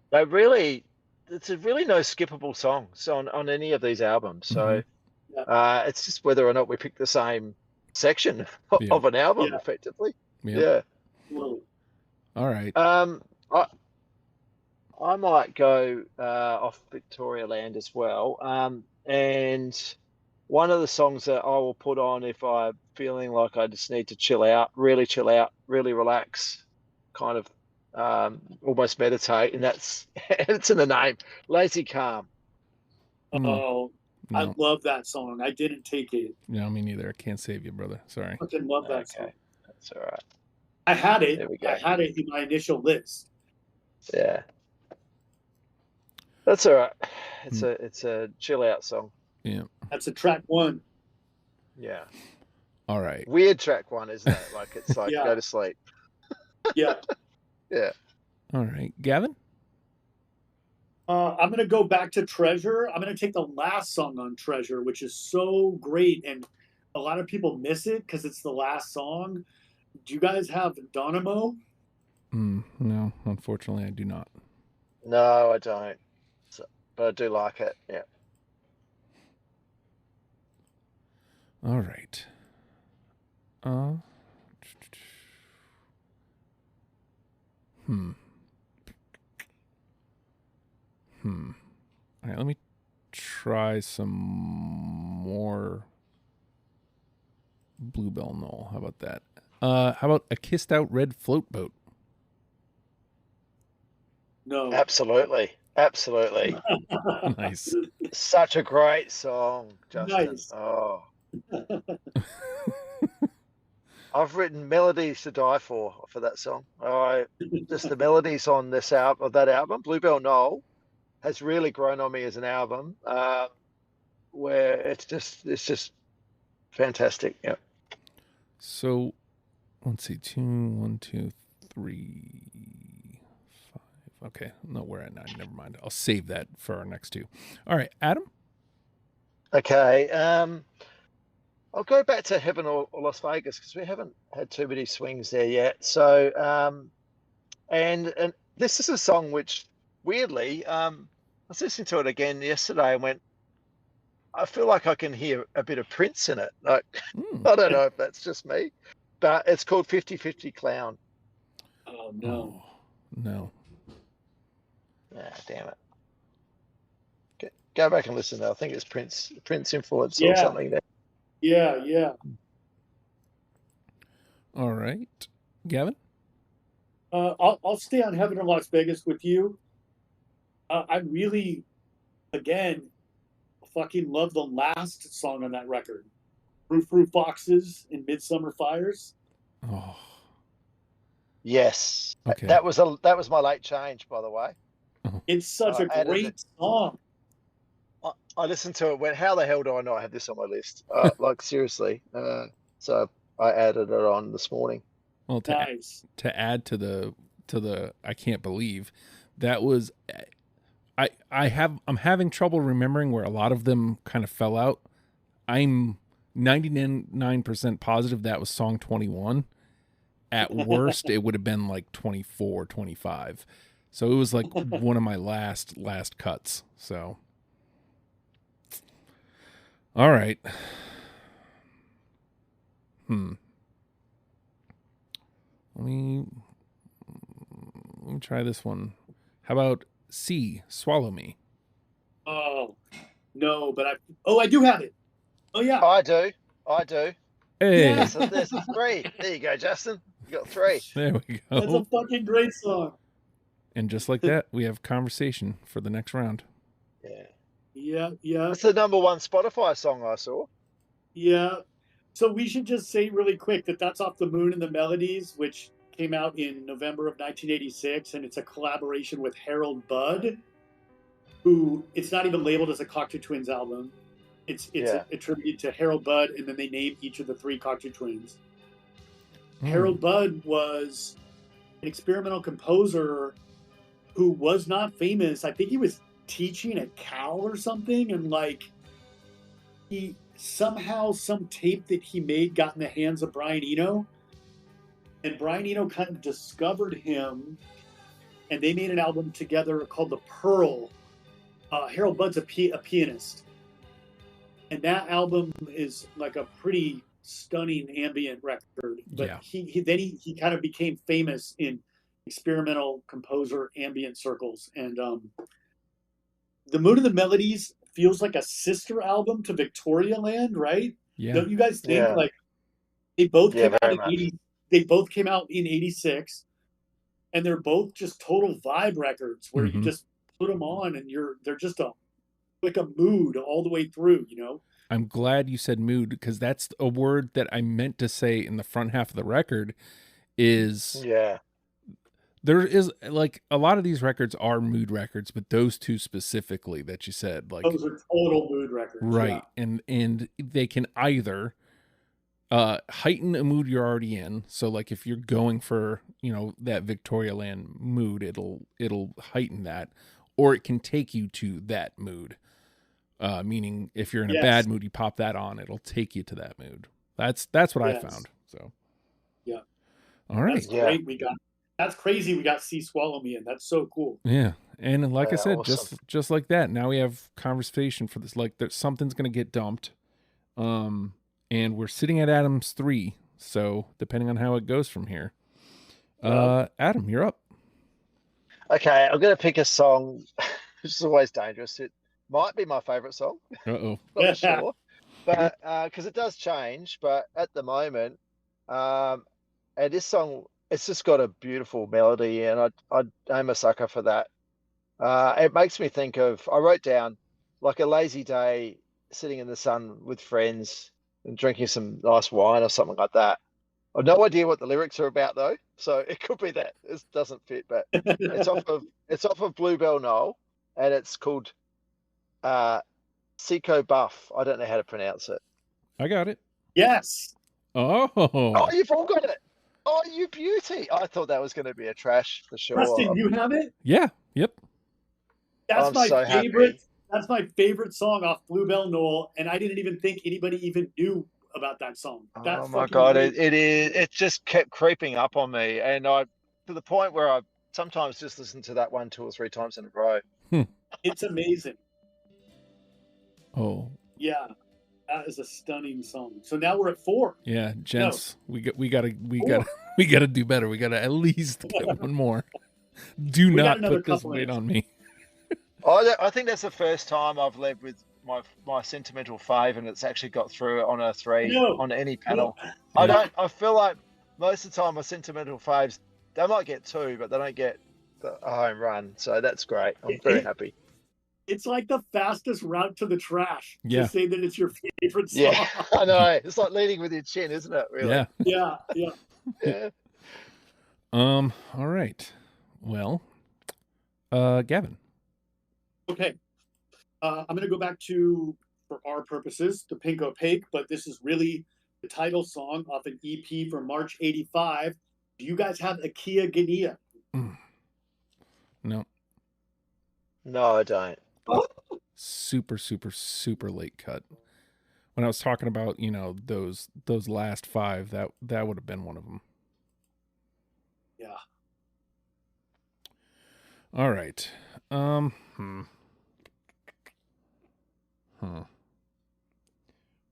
they really, it's really no skippable songs on any of these albums. So it's just whether or not we pick the same section of an album, effectively. Yeah. Whoa. All right. I might go off Victorialand as well. And one of the songs that I will put on if I'm feeling like I just need to chill out, really relax, kind of almost meditate, and that's it's in the name, Lazy Calm. Oh, No. I love that song. I didn't take it. No, me neither. I can't save you, brother. Sorry. I fucking love that song. That's all right. I had it. There we go. I had it in my initial list. Yeah. That's all right. It's a chill out song. Yeah. That's a track 1. Yeah. All right. Weird track 1, isn't it? Like it's like go to sleep. Yeah. Yeah. All right. Gavin? I'm going to go back to Treasure. I'm going to take the last song on Treasure, which is so great. And a lot of people miss it because it's the last song. Do you guys have Dynamo? No, unfortunately, I do not. No, I don't. So, but I do like it. Yeah. All right. All right, let me try some more Bluebell Knoll. How about that? How about A Kissed Out Red Float Boat? No. Absolutely. Absolutely. Nice. Such a great song, Justin. Nice. Oh. I've written melodies to die for that song. Just the melodies on this album, of that album, Bluebell Knoll, has really grown on me as an album, where it's just fantastic. Yeah. So, let's see, 2, 1, 2, 3, 5. Okay, no, we're at 9. Never mind. I'll save that for our next two. All right, Adam. Okay. I'll go back to Heaven or Las Vegas because we haven't had too many swings there yet. So, and this is a song which, weirdly, I was listening to it again yesterday and went, I feel like I can hear a bit of Prince in it. Like, I don't know if that's just me, but it's called 50/50 Clown. Oh, no. Oh, no. Ah, damn it. Go back and listen. I think it's Prince influence or something there. Yeah. All right, Gavin. I'll stay on Heaven or Las Vegas with you. I really, again, fucking love the last song on that record, Frou Foxes in Midsummer Fires. Oh, yes. okay. That was my late change, by the way. It's such a great song. I listened to it. Went, how the hell do I not have this on my list? Like seriously. So I added it on this morning. Well, Nice. to add to the I can't believe that was. I'm having trouble remembering where a lot of them kind of fell out. I'm 99% positive that was song 21. At worst, it would have been like 24, 25. So it was like one of my last cuts. So, all right. Let me try this one. How about C, Swallow Me? Oh, no, but I do have it. Oh, yeah. I do. Hey. Yeah. There's 3. There you go, Justin. You got 3. There we go. That's a fucking great song. And just like that, we have conversation for the next round. Yeah. That's the number 1 Spotify song I saw. Yeah. So we should just say really quick that that's off The Moon and the Melodies, which came out in November of 1986, and it's a collaboration with Harold Budd, who it's not even labeled as a Cocteau Twins album. It's attributed to Harold Budd, and then they name each of the 3 Cocteau Twins. Harold Budd was an experimental composer who was not famous. I think he was teaching at Cal or something, and like he somehow some tape that he made got in the hands of Brian Eno, and Brian Eno kind of discovered him, and they made an album together called The Pearl. Harold Budd's a pianist, and that album is like a pretty stunning ambient record. But he kind of became famous in experimental composer ambient circles, and The Moon of the Melodies feels like a sister album to Victoria Land, right? Yeah. Don't you guys think like they both came out in much. 80? They both came out in 86, and they're both just total vibe records where you just put them on and they're just like a mood all the way through, you know? I'm glad you said mood, because that's a word that I meant to say in the front half of the record is there is like a lot of these records are mood records, but those two specifically that you said, like those are total mood records. Right. Yeah. And they can either heighten a mood you're already in. So like if you're going for, that Victoria Land mood, it'll heighten that. or it can take you to that mood. Meaning if you're in a bad mood, you pop that on, it'll take you to that mood. That's what I found. So yeah. All right. That's great. That's crazy. We got See Swallow Me in. That's so cool. Yeah. And like I said, awesome. just like that, now we have conversation for this. Like something's gonna get dumped. And we're sitting at Adam's 3. So depending on how it goes from here. Adam, you're up. Okay, I'm going to pick a song, which is always dangerous. It might be my favorite song. Uh-oh. Not sure. But because it does change. But at the moment, and this song, it's just got a beautiful melody, and I'm a sucker for that. It makes me think of, I wrote down like a lazy day sitting in the sun with friends and drinking some nice wine or something like that. I've no idea what the lyrics are about though, so it could be that it doesn't fit. But it's off of Bluebell Knoll, and it's called Seco Buff. I don't know how to pronounce it. I got it. Yes. Oh, you've all got it. Oh, you beauty! I thought that was going to be a trash for sure. Preston, you have it? Yeah. Yep. That's my favorite. That's my favorite song off Bluebell Knoll, and I didn't even think anybody even knew about that song. That's oh my god, it is. It just kept creeping up on me, and I to the point where I sometimes just listen to that 1, 2, or 3 times in a row. It's amazing. Oh. Yeah, that is a stunning song. So now we're at 4. Yeah, gents, we gotta do better. We gotta at least get one more. Do not put this weight on me. I think that's the first time I've led with my sentimental fave, and it's actually got through on a 3 on any panel. I feel like most of the time my sentimental faves, they might get 2, but they don't get the home run. So that's great. I'm very happy. It's like the fastest route to the trash to say that it's your favorite song. Yeah, I know. It's like leading with your chin, isn't it? Really? Yeah. All right. Well, Gavin. Okay. I'm going to go back to, for our purposes, the Pink Opaque, but this is really the title song off an EP from March 85. Do you guys have Akia Guinea? No. No, I don't. Super, super, super late cut. When I was talking about, those last 5, that would have been one of them. Yeah. All right.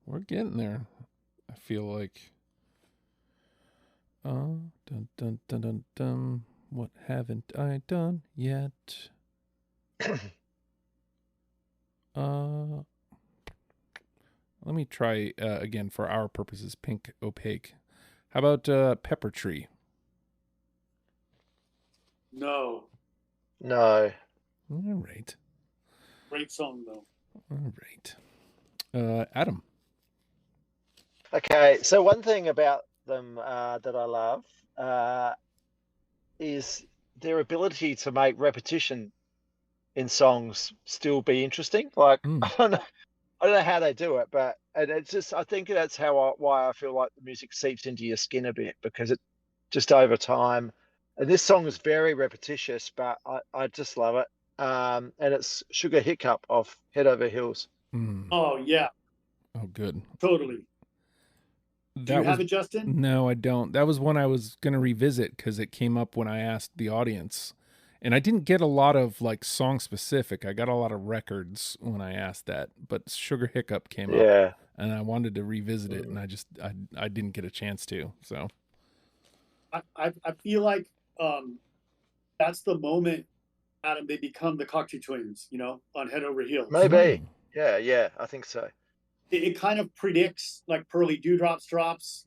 We're getting there. I feel like. Dun dun dun dun dun. What haven't I done yet? Let me try again for our purposes. Pink Opaque. How about Pepper Tree? No. No. All right. Great song though. All right. Adam. Okay, so one thing about them that I love is their ability to make repetition in songs still be interesting. Like I don't know how they do it, but it's just, I think that's why I feel like the music seeps into your skin a bit, because it just over time. And this song is very repetitious, but I just love it. And it's Sugar Hiccup off Head Over Heels. Oh yeah. Oh, good. Totally. Do you have it, Justin? No, I don't. That was one I was going to revisit because it came up when I asked the audience. And I didn't get a lot of like song specific. I got a lot of records when I asked that, but Sugar Hiccup came up, and I wanted to revisit it, and I didn't get a chance to. So I feel like that's the moment, Adam, they become the Cocteau Twins, on Head Over Heels. Maybe. Yeah, I think so. It kind of predicts like Pearly Dewdrops drops,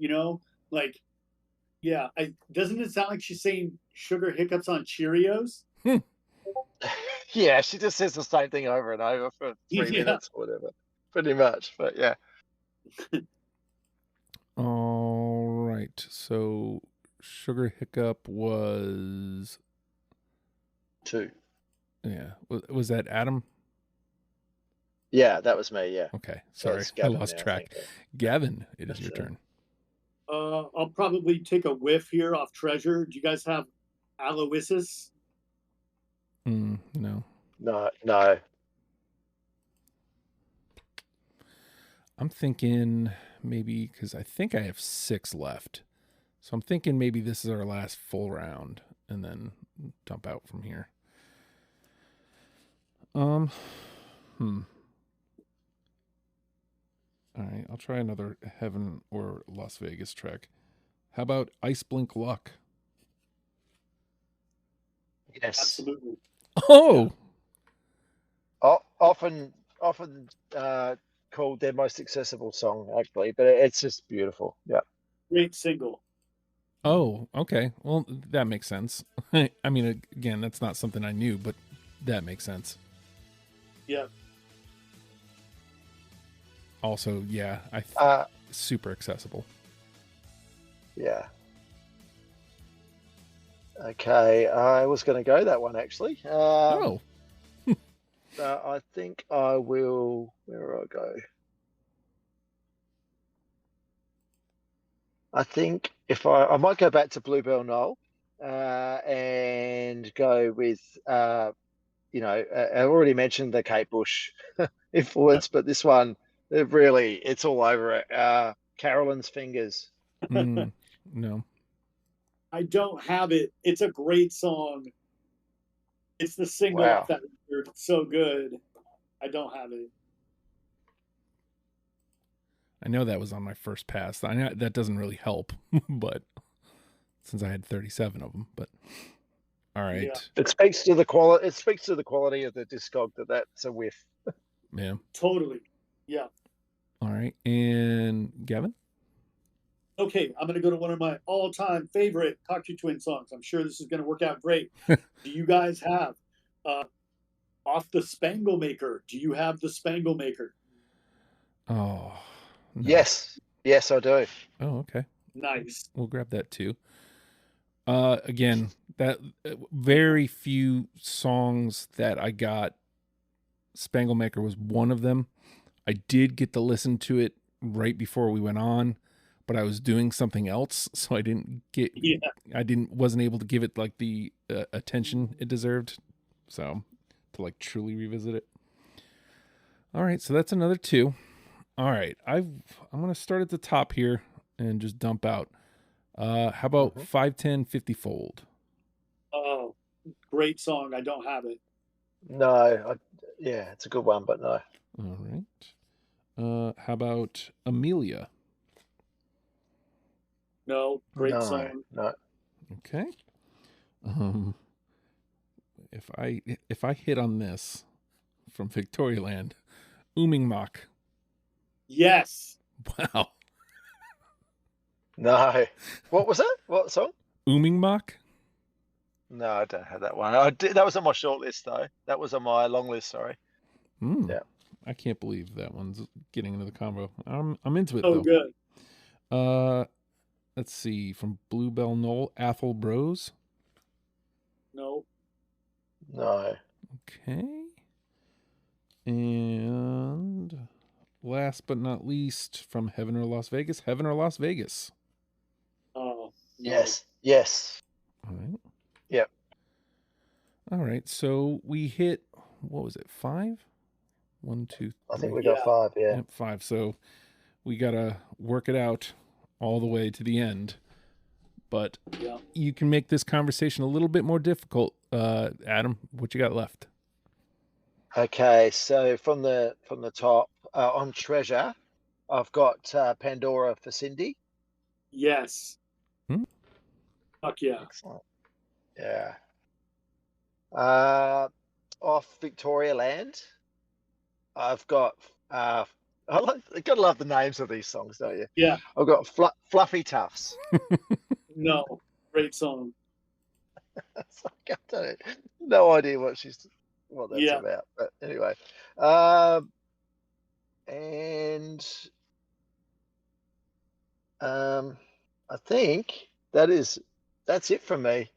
like, yeah. Doesn't it sound like she's saying Sugar Hiccups on Cheerios? Yeah, she just says the same thing over and over for 3 minutes or whatever, pretty much. But yeah. All right. So Sugar Hiccup was 2. Yeah. Was that Adam? Yeah, that was me. Yeah. Okay. Sorry, I lost track. Gavin, it is your turn. I'll probably take a whiff here off Treasure. Do you guys have Aloysius? No. No, no. I'm thinking maybe because I think I have 6 left. So I'm thinking maybe this is our last full round and then dump out from here. All right, I'll try another Heaven or Las Vegas track. How about Iceblink Luck? Yes. Absolutely. Oh, Often called their most accessible song, actually, but it's just beautiful. Yeah. Great single. oh, okay. Well, that makes sense. I mean, again, that's not something I knew, but that makes sense. Yeah. Also, yeah, super accessible. Yeah. Okay, I was going to go that one actually. I think I will. Where will I go? I think if I might go back to Bluebell Knoll and go with I already mentioned the Kate Bush influence, but this one it's all over it. Carolyn's Fingers. No. I don't have it. It's a great song. It's the single Wow. off that record. It's so good. I don't have it. I know that was on my first pass. I know that doesn't really help, but since I had 37 of them, but all right. Yeah. It speaks to the quality. It speaks to the quality of the Discog that's a whiff. Yeah. Totally. Yeah. All right. And Gavin? Okay, I'm going to go to one of my all-time favorite Cocteau Twins songs. I'm sure this is going to work out great. Do you guys have Off the Spangle Maker? Do you have the Spangle Maker? Oh. No. Yes, I do. Oh, okay. Nice. We'll grab that too. Again, that very few songs that I got. Spangle Maker was one of them. I did get to listen to it right before we went on, but I was doing something else, so I wasn't able to give it like the attention it deserved. So to like truly revisit it. All right, so that's another 2. All right, I'm gonna start at the top here and just dump out. How about 510 50 Fold? Oh, great song. I don't have it. No, it's a good one, but no. All right. How about Amelia? No, great song. No. Okay. If I hit on this from Victorialand, Oomingmak. Yes. Wow. No. What was that? What song? Oomingmak? No, I don't have that one. That was on my short list, though. That was on my long list, sorry. Yeah. I can't believe that one's getting into the combo. I'm into it, though. Good. Let's see. From Bluebell Knoll, Athol Bros. No. Okay. And last but not least, from Heaven or Las Vegas, Heaven or Las Vegas. Oh. Yes. All right. Yep. All right. So we hit, what was it, 5? 1, 2, 3. I think we got 5, yeah. Yep, 5. So we got to work it out all the way to the end. But you can make this conversation a little bit more difficult. Adam, what you got left? Okay, so from the top, on Treasure, I've got Pandora for Cindy. Yes. Fuck yeah. Excellent. Yeah. Off Victoria Land, I've got gotta love the names of these songs, don't you? Yeah. I've got Fluffy Tufts. No, great song. It's like, I don't no idea what that's about, but anyway. I think that's it from me.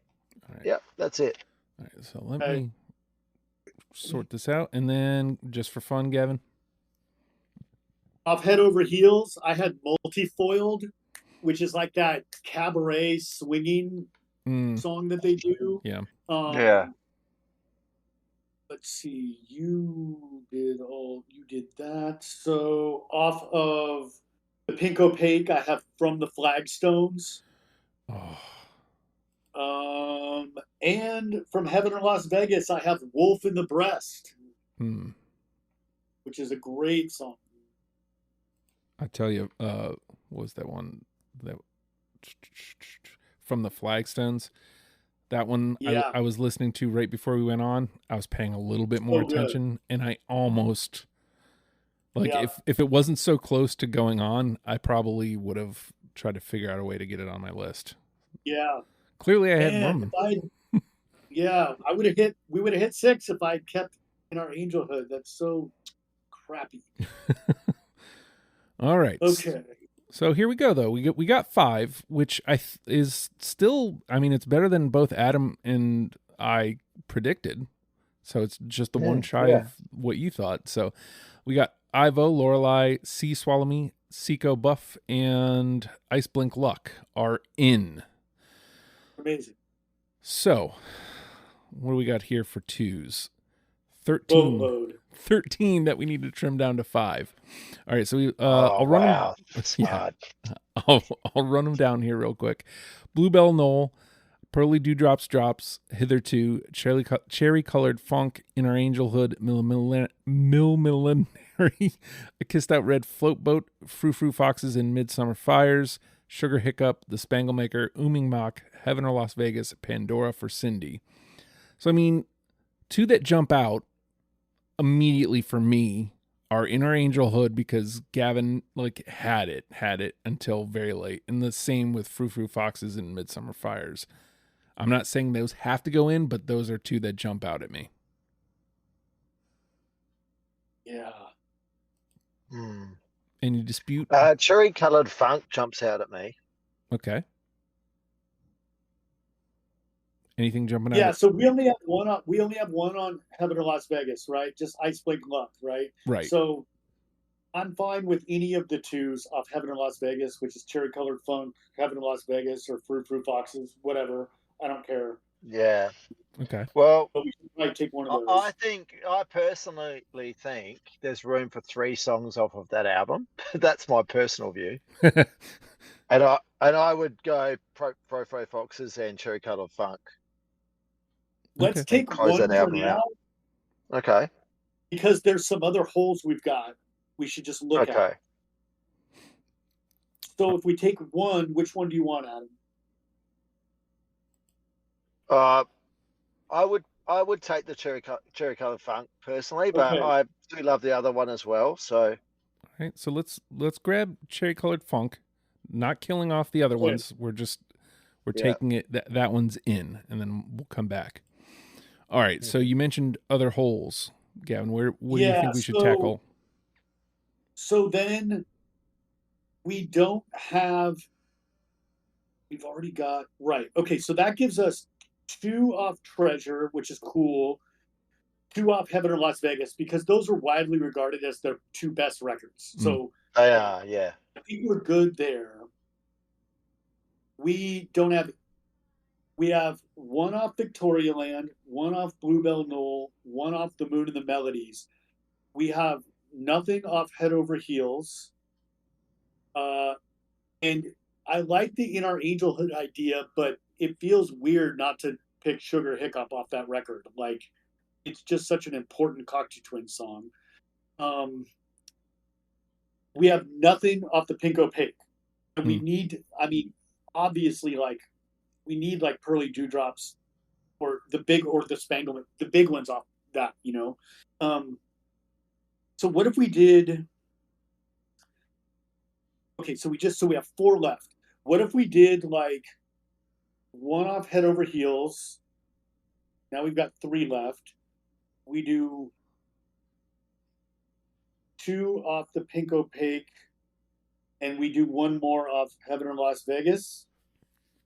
All right. Yep, that's it. All right, so let me sort this out, and then just for fun, Gavin. Off Head Over Heels, I had Multifoiled, which is like that cabaret swinging song that they do. Yeah. let's see. You did that. So off of the Pink Opaque, I have From the Flagstones. Oh. And from Heaven or Las Vegas, I have Wolf in the Breast, which is a great song. I tell you, what was that one that from the Flagstones? That one Yeah. I was listening to right before we went on. I was paying a little bit more attention, and I almost if it wasn't so close to going on, I probably would have tried to figure out a way to get it on my list. Yeah. Clearly, I had room. I would have hit. We would have hit 6 if I kept in our Angelhood. That's so crappy. All right. Okay. So here we go, though. We got 5, which is still. I mean, it's better than both Adam and I predicted. So it's just the one shy of what you thought. So we got Ivo, Lorelei, Sea Swallow Me, Seiko Buff, and Iceblink Luck are in. Amazing. So, what do we got here for 2s? 13. Boatload. 13 that we need to trim down to 5. All right, so we I'll run them. Yeah, I'll run them down here real quick. Bluebell Knoll, Pearly Dewdrops Drops, Hitherto, Cherry Colored Funk, Inner Angelhood, Mill Millenary, A Kissed Out Red Float Boat, Frou Frou Foxes in Midsummer Fires, Sugar Hiccup, The Spangle Maker, Ooming Mock, Heaven or Las Vegas, Pandora for Cindy. So, I mean, 2 that jump out immediately for me are Inner Angelhood because Gavin had it until very late. And the same with Frou Frou Foxes and Midsummer Fires. I'm not saying those have to go in, but those are 2 that jump out at me. Yeah. Any dispute? Cherry Colored Funk jumps out at me. Okay. Anything jumping out? Yeah, so we only have one on Heaven or Las Vegas, right? Just Iceblink Luck, right? Right. So I'm fine with any of the 2s off Heaven or Las Vegas, which is Cherry Colored Funk, Heaven or Las Vegas, or Frou Frou Foxes, whatever. I don't care. Yeah. Okay. Well, but we might take one of those. I personally think there's room for 3 songs off of that album. That's my personal view. and I would go Frou Frou Foxes and Cherry Colored Funk. Let's take one for now. Okay. Because there's some other holes we've got. We should just look at. Okay. So if we take one, which one do you want, Adam? I would take the Cherry Colored Funk personally, but I do love the other one as well. So, all right. So let's grab Cherry Colored Funk, not killing off the other ones. We're taking it. That one's in, and then we'll come back. All right. So you mentioned other holes, Gavin. What do you think we should tackle? So then we don't have. We've already got right. Okay. So that gives us 2 off Treasure, which is cool. 2 off Heaven or Las Vegas, because those are widely regarded as the 2 best records. So they are, yeah. I think we're good there. We don't have. We have 1 off Victoria Land, 1 off Bluebell Knoll, 1 off The Moon and the Melodies. We have nothing off Head Over Heels. And I like the In Our Angelhood idea, but it feels weird not to pick Sugar Hiccup off that record. Like, it's just such an important Cocteau Twins song. We have nothing off the Pink Opaque. And we need, obviously, we need Pearly Dewdrops or the Spangle, the big ones off that, So what if we did, so we have 4 left. What if we did 1 off Head Over Heels? Now we've got 3 left. We do 2 off the Pink Opaque, and we do 1 more off Heaven or Las Vegas.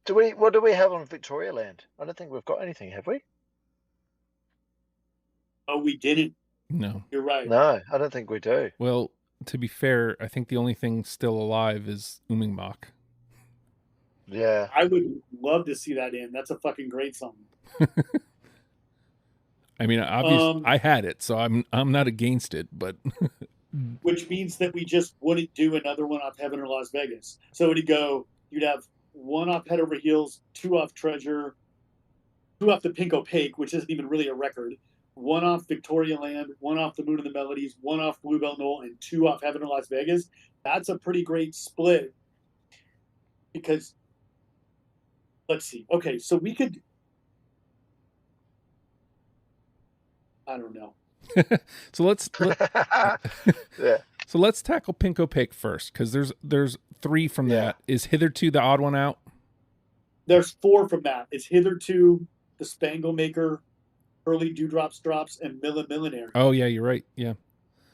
What do we have on Victoria Land? I don't think we've got anything, have we? Oh, we didn't. No. You're right. No, I don't think we do. Well, to be fair, I think the only thing still alive is Ooming Mock. Yeah. I would love to see that in. That's a fucking great song. I mean, obviously, I had it, so I'm not against it, but which means that we just wouldn't do another one off Heaven or Las Vegas. So you'd have one off Head Over Heels, two off Treasure, two off the Pink Opaque, which isn't even really a record, one off Victoria Land, one off the Moon of the Melodies, one off Bluebell Knoll, and two off Heaven or Las Vegas. That's a pretty great split. Because, let's see. Okay, so we could, I don't know. So Yeah. So let's tackle Pink Opaque first, because there's three from that. Is Hitherto the odd one out? There's four from that. It's Hitherto, The Spangle Maker, Early Dewdrops Drops, and Millionaire. Oh yeah, you're right. Yeah.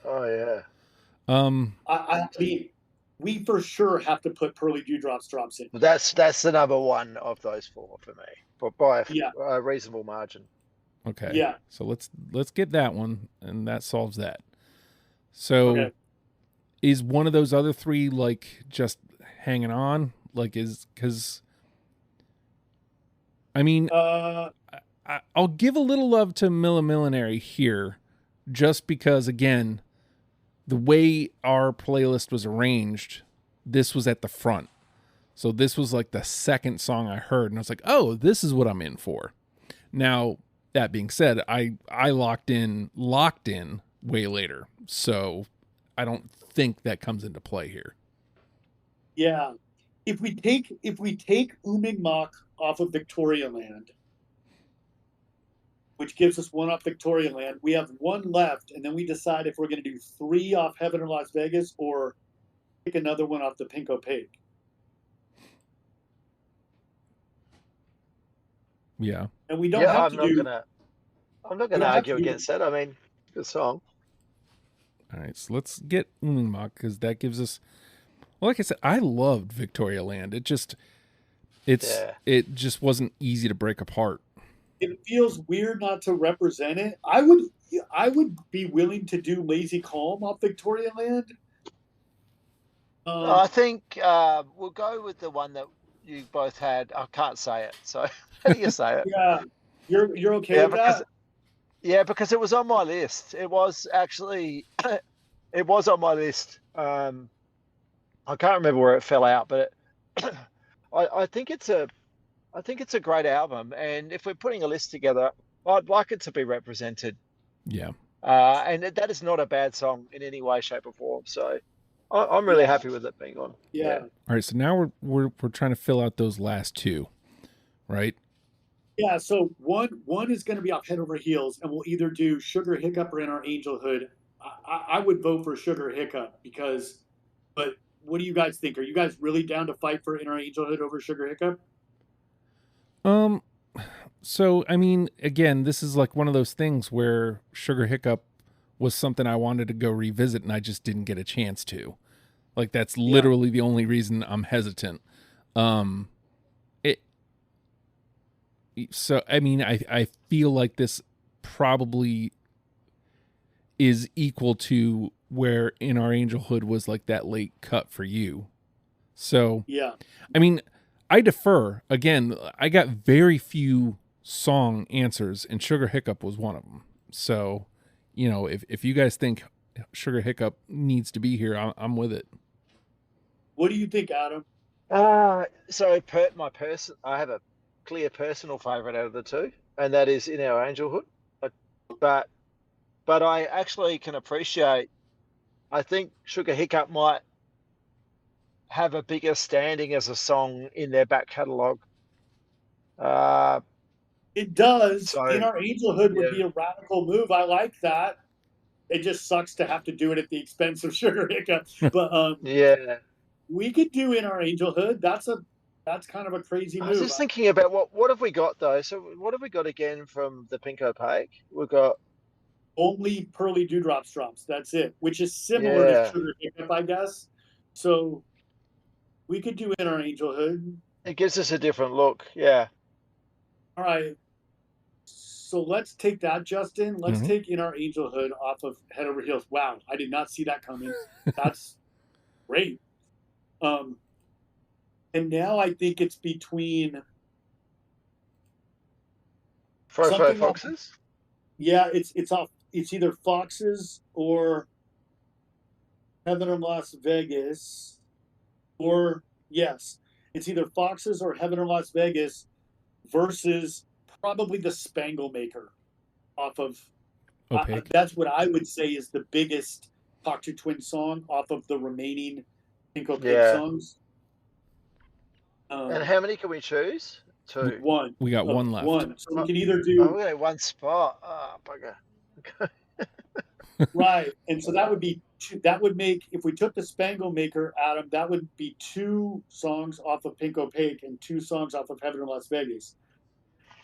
Oh yeah. I mean, we for sure have to put Pearly Dewdrops Drops in. That's the number one of those four for me, but by a reasonable margin. Okay. Yeah. So let's get that one, and that solves that. So, is one of those other three like just hanging on? Like, because I mean, I'll give a little love to Millionaire here, just because again, the way our playlist was arranged, this was at the front. So this was like the second song I heard, and I was like, oh, this is what I'm in for. Now, that being said, I locked in way later. So I don't think that comes into play here. Yeah. If we take Ooming Mach off of Victoria Land, which gives us one off Victoria Land, we have one left, and then we decide if we're going to do three off Heaven or Las Vegas or pick another one off the Pink Opaque. Yeah. And we don't have to do... I'm not gonna argue against that. I mean, good song. All right, so let's get Ooming Mach, because that gives us... Well, like I said, I loved Victoria Land. It just wasn't easy to break apart. It feels weird not to represent it. I would be willing to do Lazy Calm off Victoria Land. I think we'll go with the one that you both had. I can't say it, so how do you say it? Yeah, you're okay with that? Yeah, because it was on my list. It was actually, it was on my list. I can't remember where it fell out, but I think it's a great album. And if we're putting a list together, I'd like it to be represented. Yeah. And that is not a bad song in any way, shape, or form. So I'm really happy with it being on. Yeah. All right. So now we're trying to fill out those last two, right? Yeah, so one is going to be off Head Over Heels, and we'll either do Sugar Hiccup or In Our Angelhood. I would vote for Sugar Hiccup but what do you guys think? Are you guys really down to fight for In Our Angelhood over Sugar Hiccup? So, I mean, again, this is like one of those things where Sugar Hiccup was something I wanted to go revisit, and I just didn't get a chance to. Like, that's literally the only reason I'm hesitant. So, I mean, I feel like this probably is equal to where In Our Angelhood was like that late cut for you. So, yeah. I mean, I defer. Again, I got very few song answers, and Sugar Hiccup was one of them. So, you know, if you guys think Sugar Hiccup needs to be here, I'm with it. What do you think, Adam? So I have a clear personal favorite out of the two, and that is In Our Angelhood. But I actually can appreciate, I think Sugar Hiccup might have a bigger standing as a song in their back catalogue. It does. In Our Angelhood would be a radical move. I like that. It just sucks to have to do it at the expense of Sugar Hiccup. But we could do In Our Angelhood. That's kind of a crazy move. I was just thinking about what have we got though? So what have we got again from the Pink Opaque? We've got only Pearly Dewdrops Drops. That's it, which is similar to Sugar Hiccup, I guess. So we could do In Our Angelhood. It gives us a different look. Yeah. All right. So let's take that, Justin. Let's take In Our Angelhood off of Head Over Heels. Wow, I did not see that coming. That's great. And now I think it's between Fro Foxes. Yeah, it's off. It's either Foxes or Heaven in Las Vegas, or yes, it's either Foxes or Heaven in Las Vegas versus probably the Spangle Maker off of. Opaque. That's what I would say is the biggest Cocteau Twins song off of the remaining Pink Opaque Yeah. songs. And how many can we choose? 2. One. We got one left. One. So we can either do Oh, we got one spot. Oh, bugger. right, and so that would be two, that would make, if we took the Spangle Maker, Adam, that would be 2 songs off of Pink Opaque and 2 songs off of Heaven in Las Vegas,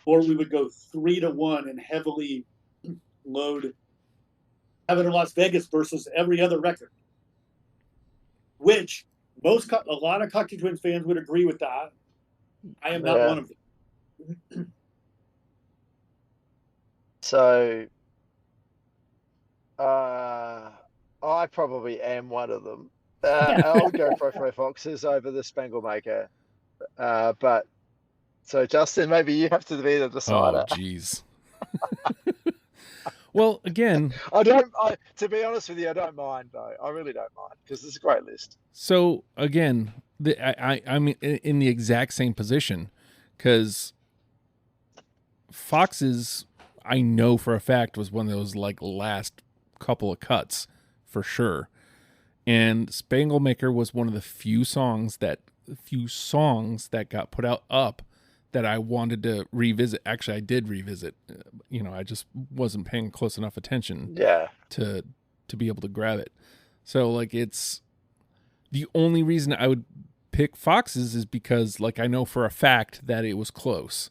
or we would go 3-1 and heavily load Heaven in Las Vegas versus every other record, which a lot of Cocteau Twins fans would agree with that. I am not one of them. So, I probably am one of them. I'll go for Foxes over the Spangle Maker. But so Justin, maybe you have to be the decider. Oh, jeez. Well, again, to be honest with you, I don't mind though. I really don't mind because it's a great list. So again, I'm in the exact same position because Foxes, I know for a fact, was one of those like last couple of cuts for sure, and Spangle Maker was one of the few songs that got put up that I wanted to revisit. Actually, I did revisit. I just wasn't paying close enough attention to be able to grab it. So like, it's the only reason I would pick Foxes is because like I know for a fact that it was close.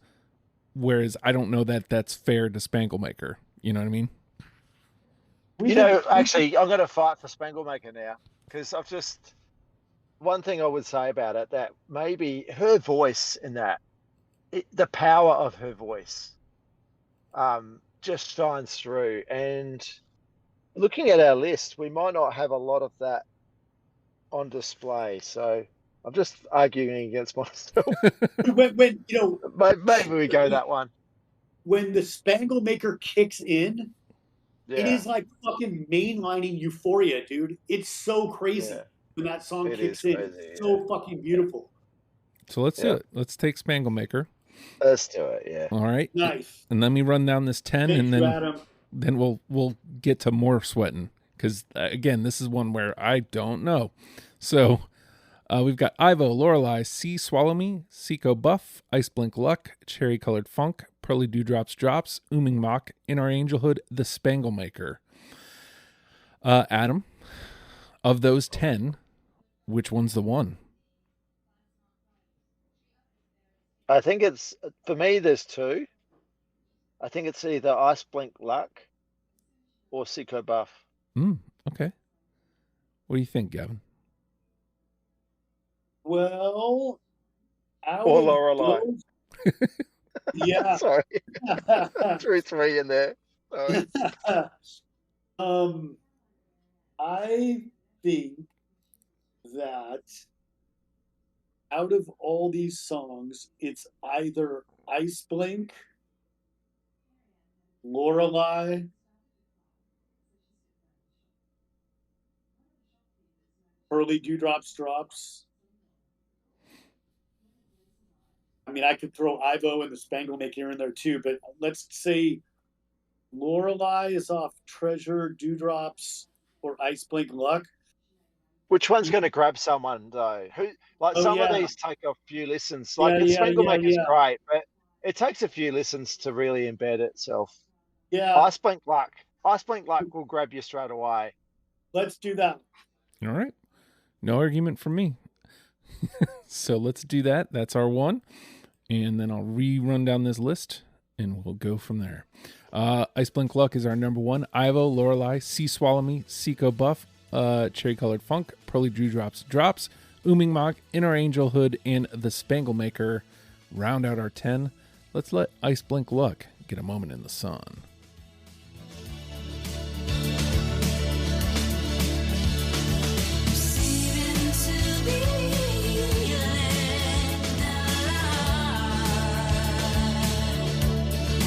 Whereas I don't know that that's fair to Spangle Maker. You know what I mean? Actually, I'm going to fight for Spangle Maker now because one thing I would say about it, that maybe her voice in that, the power of her voice just shines through. And looking at our list, we might not have a lot of that on display. So I'm just arguing against myself. when maybe we go that one. When the Spangle Maker kicks in, it is like fucking mainlining Euphoria, dude. It's so crazy when that song kicks in. It's so fucking beautiful. So let's do it. Let's take Spangle Maker. Let's do it. Yeah. All right. Nice. And let me run down this 10, Thank and you, then we'll get to more sweating because again, this is one where I don't know. So we've got Ivo, Lorelei, Sea Swallow Me, Seco Buff, Iceblink Luck, Cherry Colored Funk, Pearly Dewdrops Drops, Ooming Mock, In Our Angelhood, The Spangle Maker. Adam, of those 10, which one's the one? I think it's, for me, there's 2. I think it's either Iceblink Luck or Seco Buff. Okay. What do you think, Gavin? Well, or Lorelei. Yeah. Sorry. Threw 3 in there. I think that out of all these songs, it's either Iceblink, Lorelei, Pearly Dewdrops Drops. I mean, I could throw Ivo and the Spangle Maker in there too, but let's say Lorelei is off Treasure, Dewdrops, or Iceblink Luck. Which one's going to grab someone though? Some of these take a few listens. Like the Spangle Maker is great, but it takes a few listens to really embed itself. Yeah. Iceblink Luck will grab you straight away. Let's do that. All right. No argument from me. So let's do that. That's our one. And then I'll rerun down this list and we'll go from there. Iceblink Luck is our number 1. Ivo, Lorelei, Sea Swallow Me, Seco Buff, Cherry Colored Funk, Pearly Dewdrops Drops, Ooming Mock, In Our Angelhood, and The Spangle Maker round out our 10. Let's let Iceblink Luck get a moment in the sun.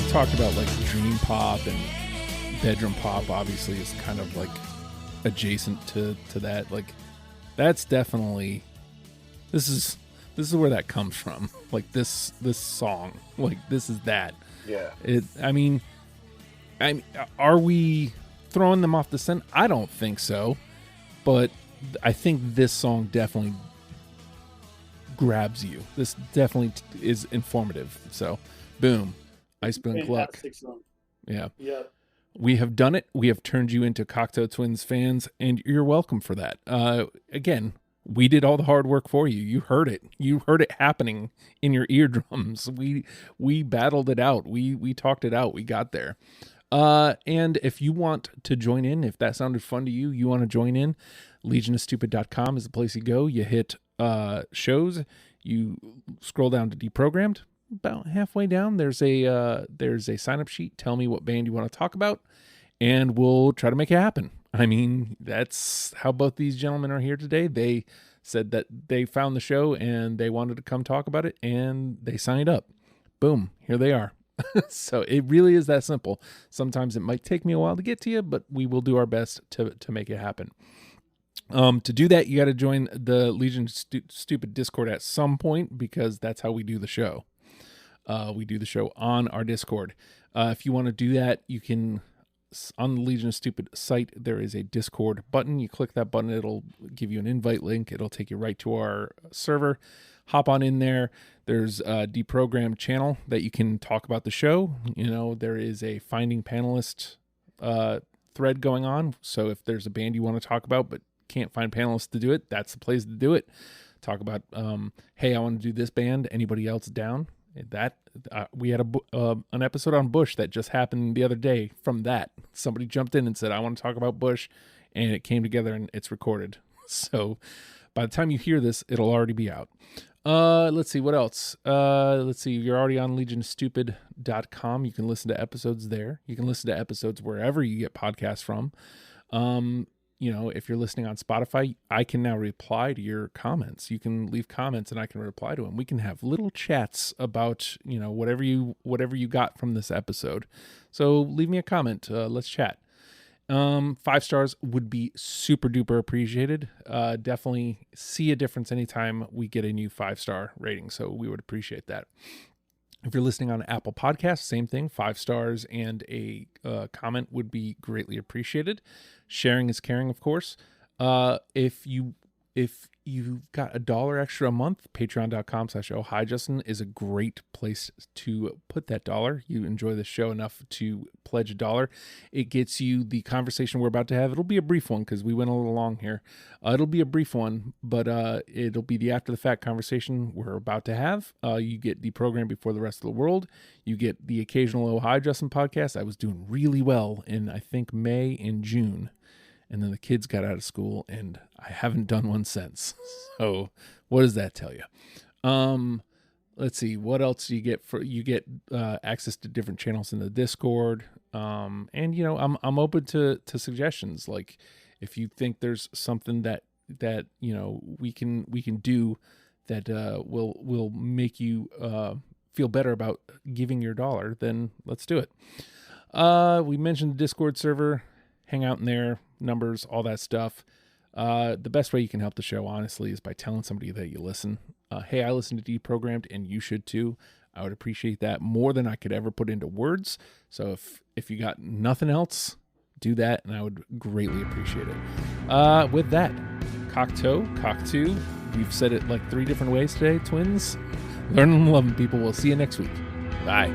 Talked about like dream pop and bedroom pop obviously is kind of like adjacent to that. Like that's definitely, this is where that comes from. Like this song, like this is that. Yeah. I mean, are we throwing them off the scent? I don't think so, but I think this song definitely grabs you. This definitely is informative. So, boom, Iceblink luck. Yeah. We have done it. We have turned you into Cocteau Twins fans, and you're welcome for that. Again, we did all the hard work for you. You heard it. You heard it happening in your eardrums. We battled it out. We talked it out. We got there. And if you want to join in, if that sounded fun to you, you want to join in, legionofstupid.com is the place you go. You hit shows, you scroll down to Deprogrammed. About halfway down, there's a sign-up sheet. Tell me what band you want to talk about, and we'll try to make it happen. I mean, that's how both these gentlemen are here today. They said that they found the show and they wanted to come talk about it, and they signed up. Boom, here they are. So it really is that simple. Sometimes it might take me a while to get to you, but we will do our best to make it happen. To do that, you got to join the Legion Stupid Discord at some point, because that's how we do the show. We do the show on our Discord. If you want to do that, you can, on the Legion of Stupid site, there is a Discord button. You click that button, it'll give you an invite link. It'll take you right to our server. Hop on in there. There's a Deprogrammed channel that you can talk about the show. You know, there is a Finding Panelist thread going on. So if there's a band you want to talk about but can't find panelists to do it, that's the place to do it. Talk about, hey, I want to do this band. Anybody else down? That we had an episode on Bush that just happened the other day. From that, somebody jumped in and said, I want to talk about Bush, and it came together and it's recorded. So by the time you hear this, it'll already be out. Let's see what else. Let's see, you're already on legionstupid.com. You can listen to episodes there. You can listen to episodes wherever you get podcasts from. You know, if you're listening on Spotify, I can now reply to your comments. You can leave comments and I can reply to them. We can have little chats about, you know, whatever you got from this episode. So leave me a comment. Let's chat. 5 stars would be super duper appreciated. Definitely see a difference anytime we get a new 5-star rating. So we would appreciate that. If you're listening on Apple Podcasts, same thing, 5 stars and a comment would be greatly appreciated. Sharing is caring, of course. If you've got $1 extra a month, patreon.com/ohhijustin is a great place to put that $1. You enjoy the show enough to pledge $1. It gets you the conversation we're about to have. It'll be a brief one because we went a little long here. It'll be a brief one, but it'll be the after the fact conversation we're about to have. You get Deprogrammed before the rest of the world. You get the occasional Oh Hi Justin podcast. I was doing really well in, I think, May and June. And then the kids got out of school, and I haven't done one since. So what does that tell you? Let's see. What else do you get? You get access to different channels in the Discord. And, you know, I'm open to suggestions. Like if you think there's something that you know, we can do that will make you feel better about giving your $1, then let's do it. We mentioned the Discord server. Hang out in there, numbers, all that stuff. The best way you can help the show, honestly, is by telling somebody that you listen. Hey, I listen to Deprogrammed, and you should too. I would appreciate that more than I could ever put into words. So if you got nothing else, do that, and I would greatly appreciate it. With that, Cocteau, we've said it like 3 different ways today, twins. Learn and love them, people. We'll see you next week. Bye.